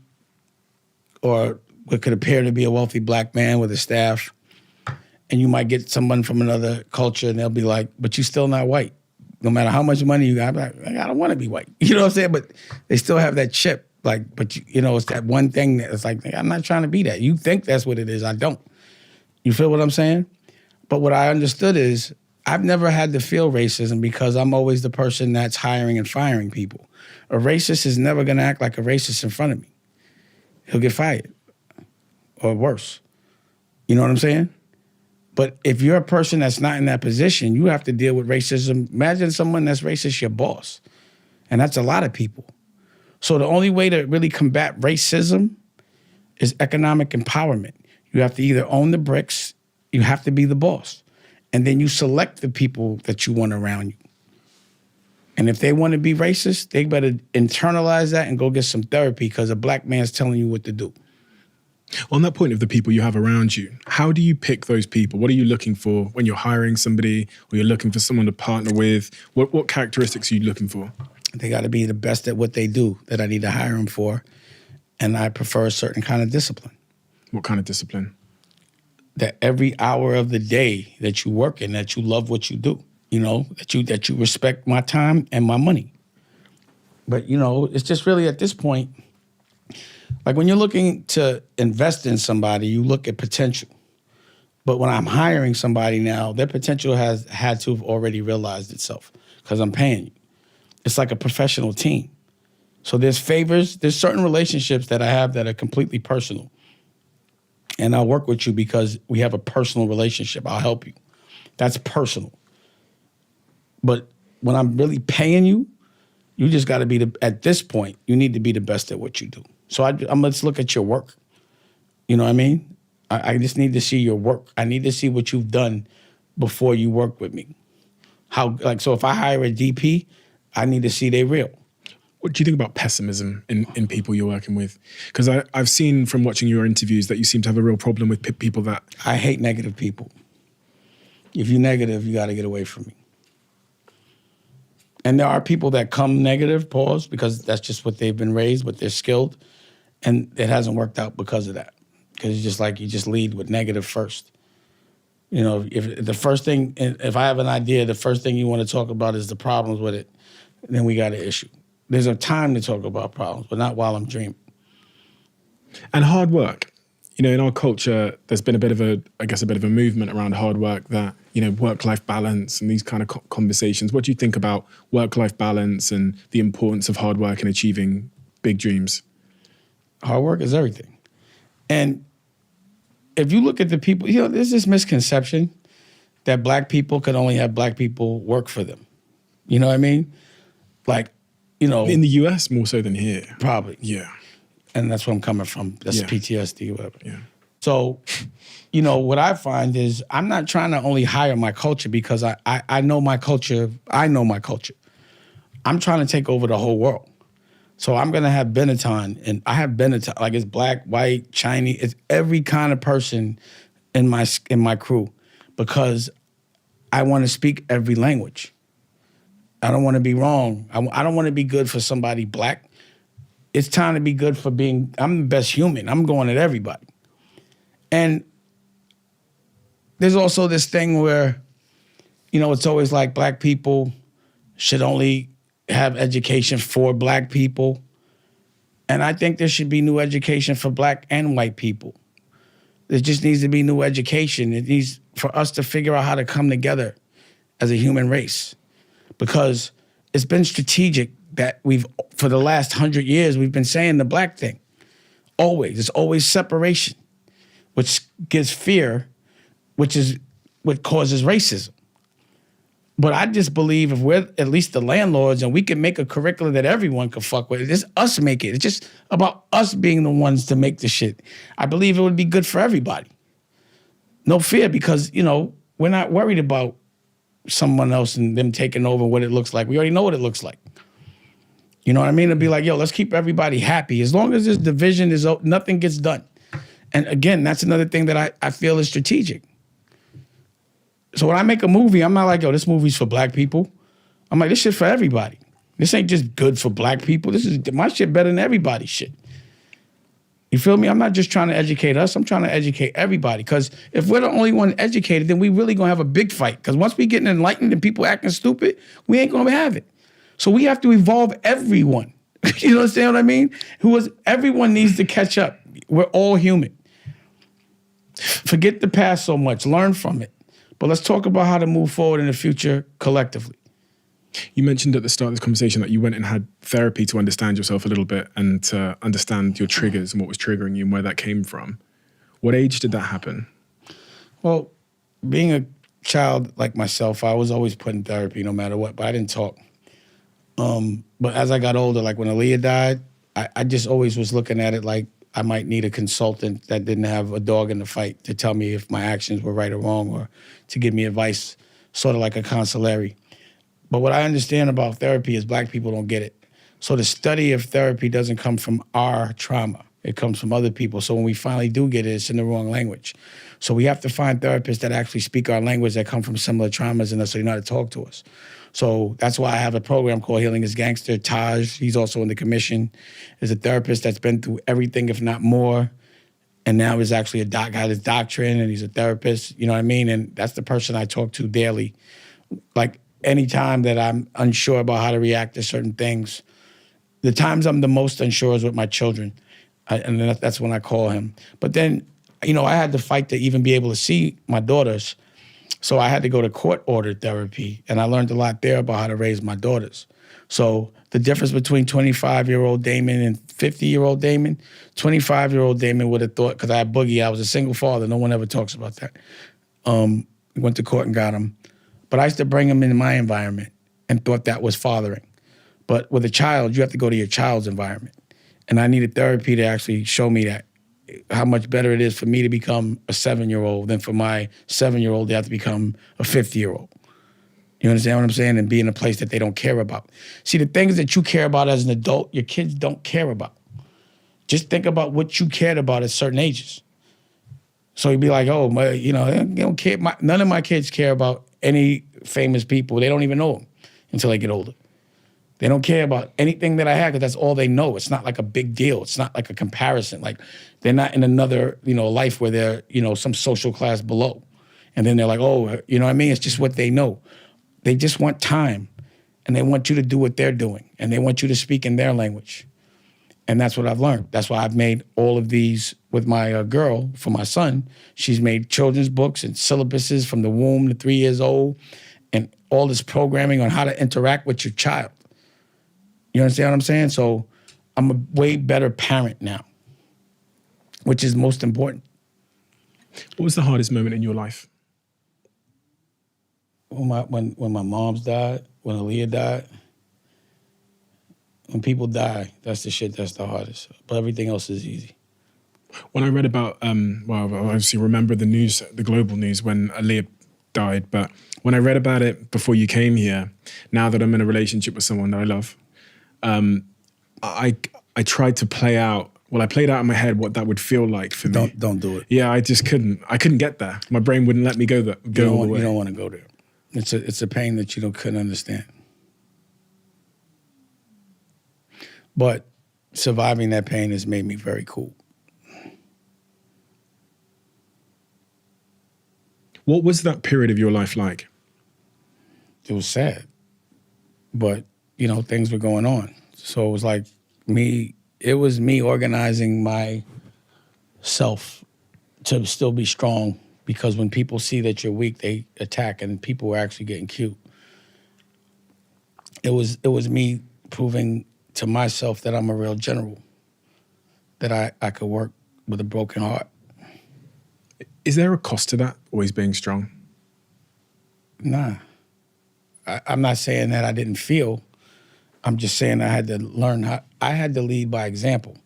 or what could appear to be a wealthy black man with a staff, and you might get someone from another culture, and they'll be like, but you still not white. No matter how much money you got, I'm like, I don't want to be white. You know what I'm saying? But they still have that chip. Like, but you know, it's that one thing that's like, I'm not trying to be that. You think that's what it is. I don't. You feel what I'm saying? But what I understood is I've never had to feel racism because I'm always the person that's hiring and firing people. A racist is never going to act like a racist in front of me. He'll get fired or worse. You know what I'm saying? But if you're a person that's not in that position, you have to deal with racism. Imagine someone that's racist, your boss. And that's a lot of people. So the only way to really combat racism is economic empowerment. You have to either own the bricks, you have to be the boss. And then you select the people that you want around you. And if they want to be racist, they better internalize that and go get some therapy because a black man's telling you what to do. On that point of the people you have around you, how do you pick those people? What are you looking for when you're hiring somebody or you're looking for someone to partner with? What characteristics are you looking for? They got to be the best at what they do that I need to hire them for. And I prefer a certain kind of discipline. What kind of discipline? That every hour of the day that you work in, that you love what you do. You know, that you respect my time and my money. But, you know, it's just really at this point, like when you're looking to invest in somebody, you look at potential. But when I'm hiring somebody now, their potential has had to have already realized itself because I'm paying you. It's like a professional team. So there's certain relationships that I have that are completely personal. And I'll work with you because we have a personal relationship. I'll help you. That's personal. But when I'm really paying you, you just got to be at this point, you need to be the best at what you do. So let's look at your work. You know what I mean? I just need to see your work. I need to see what you've done before you work with me. So if I hire a DP, I need to see they real. What do you think about pessimism in people you're working with? Because I've seen from watching your interviews that you seem to have a real problem with people that... I hate negative people. If you're negative, you got to get away from me. And there are people that come negative, because that's just what they've been raised, but they're skilled. And it hasn't worked out because of that. Because it's just like you just lead with negative first. You know, if I have an idea, the first thing you want to talk about is the problems with it, then we got an issue. There's a time to talk about problems, but not while I'm dreaming. And hard work. You know, in our culture, there's been a bit of a movement around hard work that, you know, work-life balance and these kind of conversations. What do you think about work-life balance and the importance of hard work in achieving big dreams? Hard work is everything. And if you look at the people, you know, there's this misconception that black people could only have black people work for them. You know what I mean? Like, you know. In the US, more so than here. Probably. Yeah. And that's where I'm coming from. That's Yeah. PTSD, whatever. Yeah. So, you know, what I find is I'm not trying to only hire my culture because I know my culture. I know my culture. I'm trying to take over the whole world. So I'm going to have Benetton, and I have Benetton, like it's black, white, Chinese, it's every kind of person in my crew because I want to speak every language. I don't want to be wrong. I don't want to be good for somebody black. It's time to be good for I'm the best human. I'm going at everybody. And there's also this thing where, you know, it's always like black people should only have education for black people. And I think there should be new education for black and white people. There just needs to be new education. It needs for us to figure out how to come together as a human race. Because it's been strategic that for the last 100 years, we've been saying the black thing. Always. It's always separation. which gives fear, which is what causes racism. But I just believe if we're at least the landlords and we can make a curriculum that everyone can fuck with, it's us make it. It's just about us being the ones to make the shit. I believe it would be good for everybody. No fear, because, you know, we're not worried about someone else and them taking over what it looks like. We already know what it looks like. You know what I mean? It'd be like, yo, let's keep everybody happy. As long as this division is, nothing gets done. And again, that's another thing that I feel is strategic. So when I make a movie, I'm not like, yo, this movie's for black people. I'm like, this shit for everybody. This ain't just good for black people. This is my shit better than everybody's shit. You feel me? I'm not just trying to educate us. I'm trying to educate everybody. Because if we're the only one educated, then we really gonna have a big fight. Because once we getting enlightened and people acting stupid, we ain't gonna have it. So we have to evolve everyone. You understand what I mean? Everyone needs to catch up. We're all human. Forget the past so much. Learn from it. But let's talk about how to move forward in the future collectively. You mentioned at the start of this conversation that you went and had therapy to understand yourself a little bit and to understand your triggers and what was triggering you and where that came from. What age did that happen? Well, being a child like myself, I was always put in therapy no matter what, but I didn't talk. But as I got older, like when Aaliyah died, I just always was looking at it like I might need a consultant that didn't have a dog in the fight to tell me if my actions were right or wrong, or to give me advice, sort of like a consigliere. But what I understand about therapy is black people don't get it. So the study of therapy doesn't come from our trauma. It comes from other people. So when we finally do get it, it's in the wrong language. So we have to find therapists that actually speak our language, that come from similar traumas, and so they know how to talk to us. So that's why I have a program called Healing is Gangster. Taj, he's also in the commission, is a therapist that's been through everything, if not more, and now is actually got his doctorate, and he's a therapist, you know what I mean? And that's the person I talk to daily. Like anytime that I'm unsure about how to react to certain things, the times I'm the most unsure is with my children, and that's when I call him. But then, you know, I had to fight to even be able to see my daughters. So I had to go to court-ordered therapy, and I learned a lot there about how to raise my daughters. So the difference between 25-year-old Damon and 50-year-old Damon, 25-year-old Damon would have thought, because I had Boogie, I was a single father. No one ever talks about that. Went to court and got him. But I used to bring him into my environment and thought that was fathering. But with a child, you have to go to your child's environment. And I needed therapy to actually show me that, how much better it is for me to become a 7-year-old than for my 7-year-old to have to become a 50-year-old. You understand what I'm saying? And be in a place that they don't care about. See, the things that you care about as an adult, your kids don't care about. Just think about what you cared about at certain ages. So you'd be like, oh, you know, they don't care. None of my kids care about any famous people. They don't even know them until they get older. They don't care about anything that I had because that's all they know. It's not like a big deal. It's not like a comparison. Like they're not in another, you know, life where they're, you know, some social class below. And then they're like, oh, you know what I mean? It's just what they know. They just want time, and they want you to do what they're doing, and they want you to speak in their language. And that's what I've learned. That's why I've made all of these with my girl for my son. She's made children's books and syllabuses from the womb to 3 years old, and all this programming on how to interact with your child. You understand what I'm saying? So I'm a way better parent now, which is most important. What was the hardest moment in your life? When my mom's died, when Aaliyah died, when people die, that's the shit that's the hardest. But everything else is easy. When I read about, well, I obviously remember the news, the global news when Aaliyah died, but when I read about it before you came here, now that I'm in a relationship with someone that I love, I tried to play out, I played out in my head what that would feel like for me. Don't do it. Yeah, I just couldn't. I couldn't get there. My brain wouldn't let me go all the way. You don't want to go there. It's a pain that you couldn't understand. But surviving that pain has made me very cool. What was that period of your life like? It was sad. But, you know, things were going on. So it was like it was me organizing myself to still be strong, because when people see that you're weak, they attack, and people were actually getting cute. It was me proving to myself that I'm a real general, that I could work with a broken heart. Is there a cost to that, always being strong? Nah. I'm not saying that I didn't feel. I'm just saying I had to learn I had to lead by example.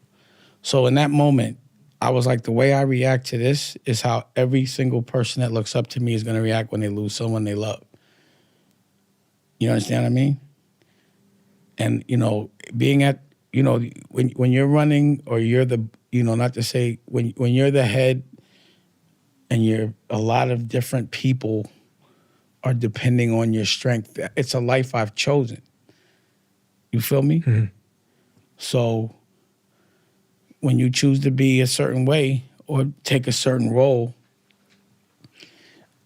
So in that moment, I was like, the way I react to this is how every single person that looks up to me is going to react when they lose someone they love. You understand what I mean? And, being at, when you're running or you're the, not to say, when you're the head and you're a lot of different people are depending on your strength, it's a life I've chosen. You feel me? Mm-hmm. So when you choose to be a certain way or take a certain role,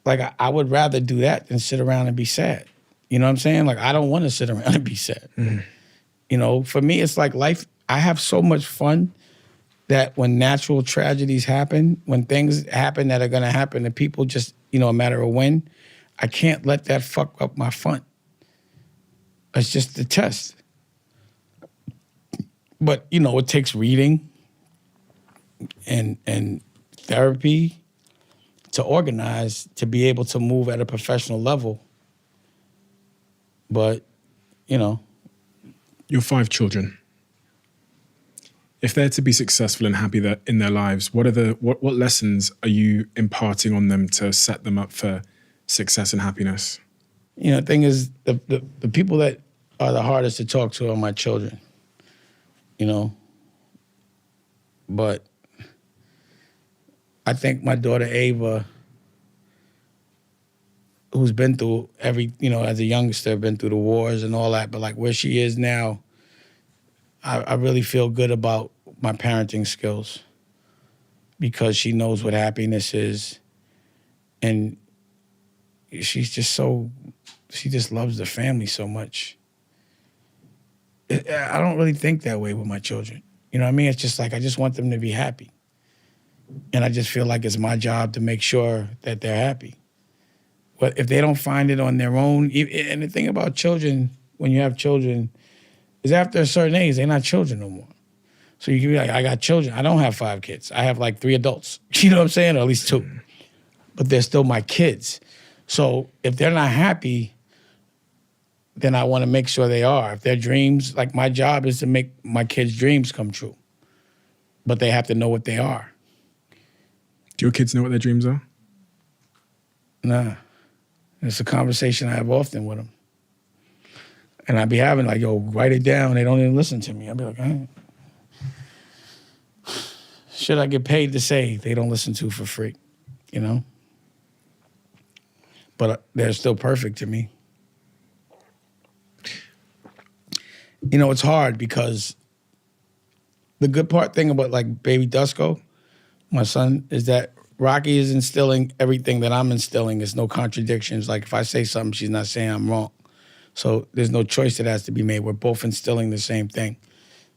like I would rather do that than sit around and be sad. You know what I'm saying? Like, I don't want to sit around and be sad. Mm-hmm. For me, it's like life. I have so much fun that when natural tragedies happen, when things happen that are going to happen to people just, a matter of when, I can't let that fuck up my fun. It's just the test. But, it takes reading and therapy to organize, to be able to move at a professional level. But, Your 5 children. If they're to be successful and happy in their lives, what lessons are you imparting on them to set them up for success and happiness? The thing is, the people that are the hardest to talk to are my children. But I think my daughter Ava, who's been through as a youngster, been through the wars and all that, but like where she is now, I really feel good about my parenting skills because she knows what happiness is. And she just loves the family so much. I don't really think that way with my children. You know what I mean? It's just like, I just want them to be happy. And I just feel like it's my job to make sure that they're happy. But if they don't find it on their own, and the thing about children, when you have children, is after a certain age, they're not children no more. So you can be like, I got children. I don't have 5 kids. I have like 3 adults. You know what I'm saying? Or at least 2. But they're still my kids. So if they're not happy, then I want to make sure they are. If their dreams, like my job is to make my kids' dreams come true. But they have to know what they are. Do your kids know what their dreams are? Nah. It's a conversation I have often with them. And I'd be having like, yo, write it down. They don't even listen to me. I'd be like, should I get paid to say they don't listen to for free? But they're still perfect to me. It's hard because the good thing about like baby Dusko, my son, is that Rocky is instilling everything that I'm instilling. There's no contradictions. Like if I say something, she's not saying I'm wrong. So there's no choice that has to be made. We're both instilling the same thing.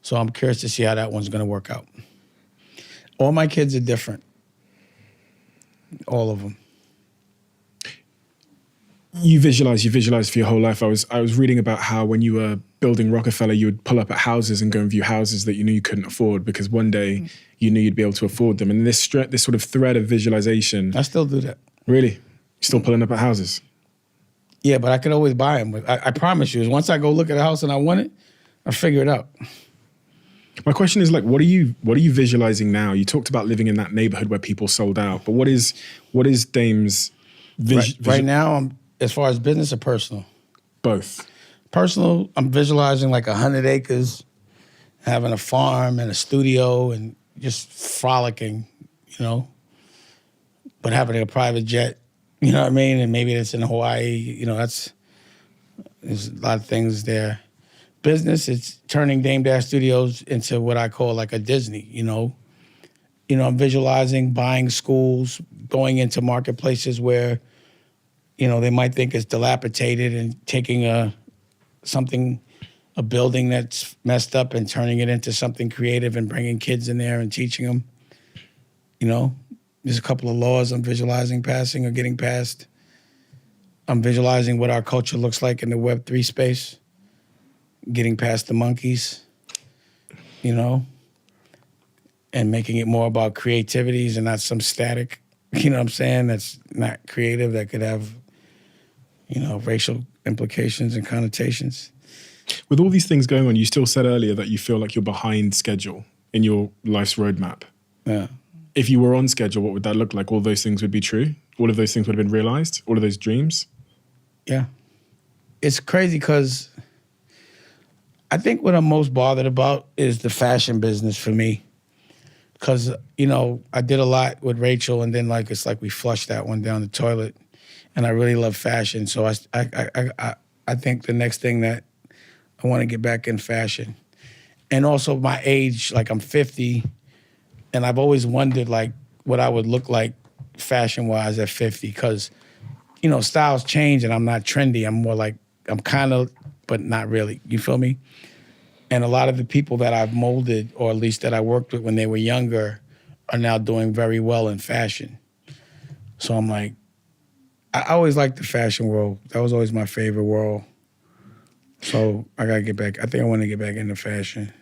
So I'm curious to see how that one's going to work out. All my kids are different. All of them. You visualize for your whole life. I was reading about how when you were building Rockefeller, you would pull up at houses and go and view houses that you knew you couldn't afford because one day you knew you'd be able to afford them. And this sort of thread of visualization. I still do that. Really? You're still pulling up at houses? Yeah, but I could always buy them. I promise you, is once I go look at a house and I want it, I figure it out. My question is like, what are you visualizing now? You talked about living in that neighborhood where people sold out, but what is Dame's right now? As far as business or personal? Both. Personal, I'm visualizing like 100 acres, having a farm and a studio and just frolicking, but having a private jet, you know what I mean? And maybe it's in Hawaii, there's a lot of things there. Business, it's turning Dame Dash Studios into what I call like a Disney, I'm visualizing buying schools, going into marketplaces where they might think it's dilapidated and taking a building that's messed up and turning it into something creative and bringing kids in there and teaching them. There's a couple of laws I'm visualizing passing or getting passed. I'm visualizing what our culture looks like in the Web3 space, getting past the monkeys, and making it more about creativities and not some static, you know what I'm saying, that's not creative, that could have, racial implications and connotations. With all these things going on, you still said earlier that you feel like you're behind schedule in your life's roadmap. Yeah. If you were on schedule, what would that look like? All those things would be true? All of those things would have been realized? All of those dreams? Yeah. It's crazy because I think what I'm most bothered about is the fashion business for me. Because, I did a lot with Rachel, and then it's like we flushed that one down the toilet. And I really love fashion. So I think the next thing that I want to get back in fashion. And also my age, I'm 50, and I've always wondered what I would look like fashion-wise at 50, because, styles change and I'm not trendy. I'm more I'm kind of, but not really. You feel me? And a lot of the people that I've molded, or at least that I worked with when they were younger, are now doing very well in fashion. So I'm I always liked the fashion world. That was always my favorite world. So I got to get back. I think I want to get back into fashion.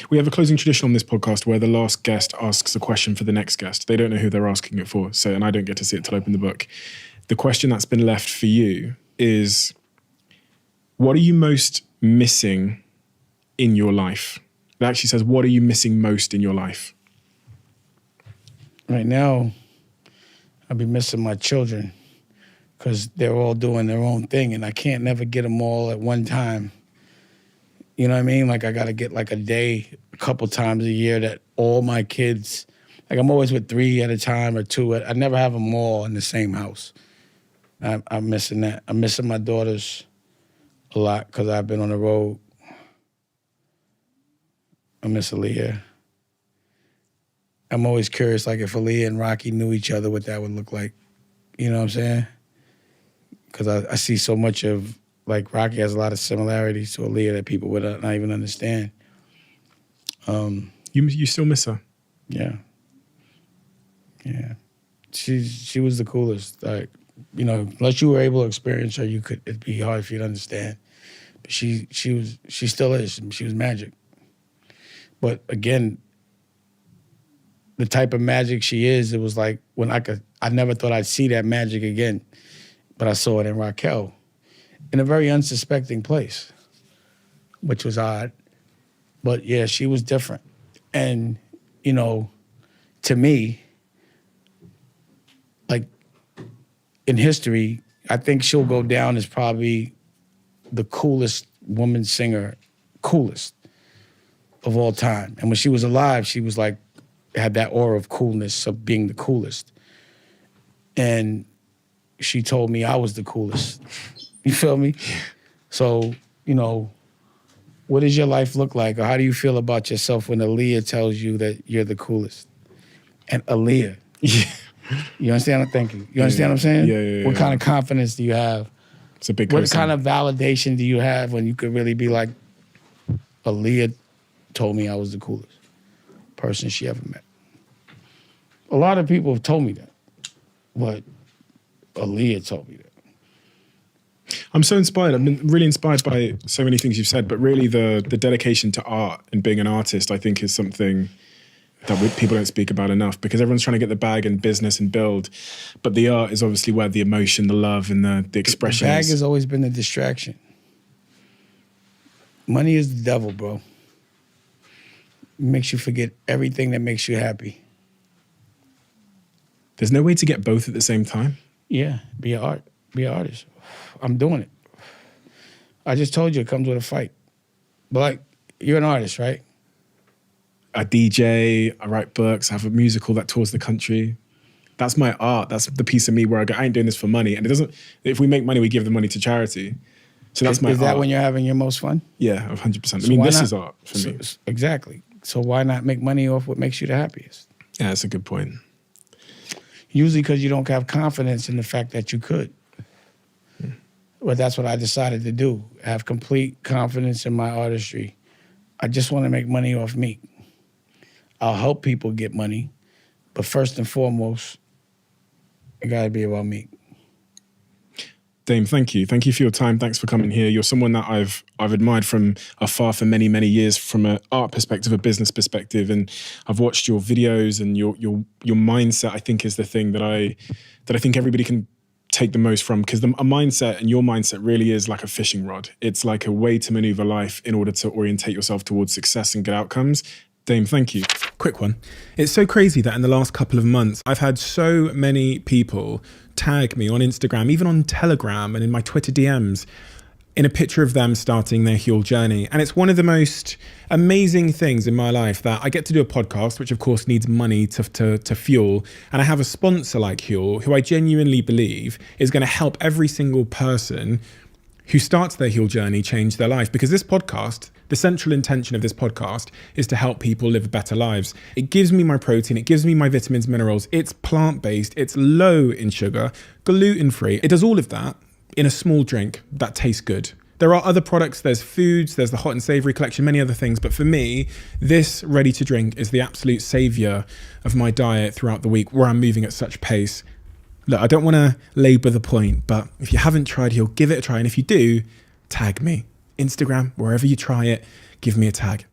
We have a closing tradition on this podcast where the last guest asks a question for the next guest. They don't know who they're asking it for, and I don't get to see it till I open the book. The question that's been left for you is, what are you most missing in your life? It actually says, what are you missing most in your life? Right now, I'll be missing my children, because they're all doing their own thing, and I can't never get them all at one time. You know what I mean? I got to get a day, a couple times a year that all my kids, I'm always with 3 at a time or 2. I never have them all in the same house. I'm missing that. I'm missing my daughters a lot because I've been on the road. I miss Aaliyah. I'm always curious, if Aaliyah and Rocky knew each other, what that would look like. You know what I'm saying? Because I see so much of, Rocky has a lot of similarities to Aaliyah that people would not even understand. You still miss her? Yeah. Yeah. She was the coolest. Unless you were able to experience her, it'd be hard for you to understand. But she still is. She was magic. But again, the type of magic she is, it was when I never thought I'd see that magic again. But I saw it in Raquel in a very unsuspecting place, which was odd. But yeah, she was different. And, to me, in history, I think she'll go down as probably the coolest woman singer, coolest of all time. And when she was alive, she was had that aura of coolness, of being the coolest. And she told me I was the coolest. You feel me? So, what does your life look like? Or how do you feel about yourself when Aaliyah tells you that you're the coolest? And Aaliyah. Yeah. You understand? Thank you. You understand what I'm saying? Yeah. What kind of confidence do you have? It's a big What person. kind of validation do you have when you could really be Aaliyah told me I was the coolest person she ever met? A lot of people have told me that, but Aaliyah told me that. I'm so inspired. I've been really inspired by so many things you've said, but really the dedication to art and being an artist, I think, is something that people don't speak about enough, because everyone's trying to get the bag and business and build, but the art is obviously where the emotion, the love, and the expression The bag is. has always been a distraction. Money is the devil, bro. It makes you forget everything that makes you happy. There's no way to get both at the same time. Yeah, be an artist. I'm doing it. I just told you it comes with a fight. But you're an artist, right? I DJ, I write books, I have a musical that tours the country. That's my art. That's the piece of me where I ain't doing this for money. And it doesn't, if we make money, we give the money to charity. So that's my art. Is that when you're having your most fun? Yeah, 100%. So I mean, why this not? is art for me. Exactly. So why not make money off what makes you the happiest? Yeah, that's a good point. Usually because you don't have confidence in the fact that you could. But that's what I decided to do. Have complete confidence in my artistry. I just want to make money off me. I'll help people get money, but first and foremost, it got to be about me. Dame, thank you. Thank you for your time. Thanks for coming here. You're someone that I've admired from afar for many, many years from an art perspective, a business perspective. And I've watched your videos, and your mindset, I think, is the thing that I think everybody can take the most from, because a mindset, and your mindset, really is like a fishing rod. It's like a way to maneuver life in order to orientate yourself towards success and good outcomes. Dame, thank you. Quick one. It's so crazy that in the last couple of months, I've had so many people tag me on Instagram, even on Telegram and in my Twitter DMs, in a picture of them starting their Huel journey. And it's one of the most amazing things in my life that I get to do a podcast, which of course needs money to fuel. And I have a sponsor like Huel, who I genuinely believe is going to help every single person who starts their Huel journey change their life. Because this podcast, the central intention of this podcast is to help people live better lives. It gives me my protein, it gives me my vitamins, minerals. It's plant-based, it's low in sugar, gluten-free. It does all of that in a small drink that tastes good. There are other products, there's foods, there's the hot and savory collection, many other things. But for me, this ready to drink is the absolute savior of my diet throughout the week, where I'm moving at such pace. Look, I don't want to labor the point, but if you haven't tried Huel, give it a try. And if you do, tag me. Instagram, wherever you try it, give me a tag.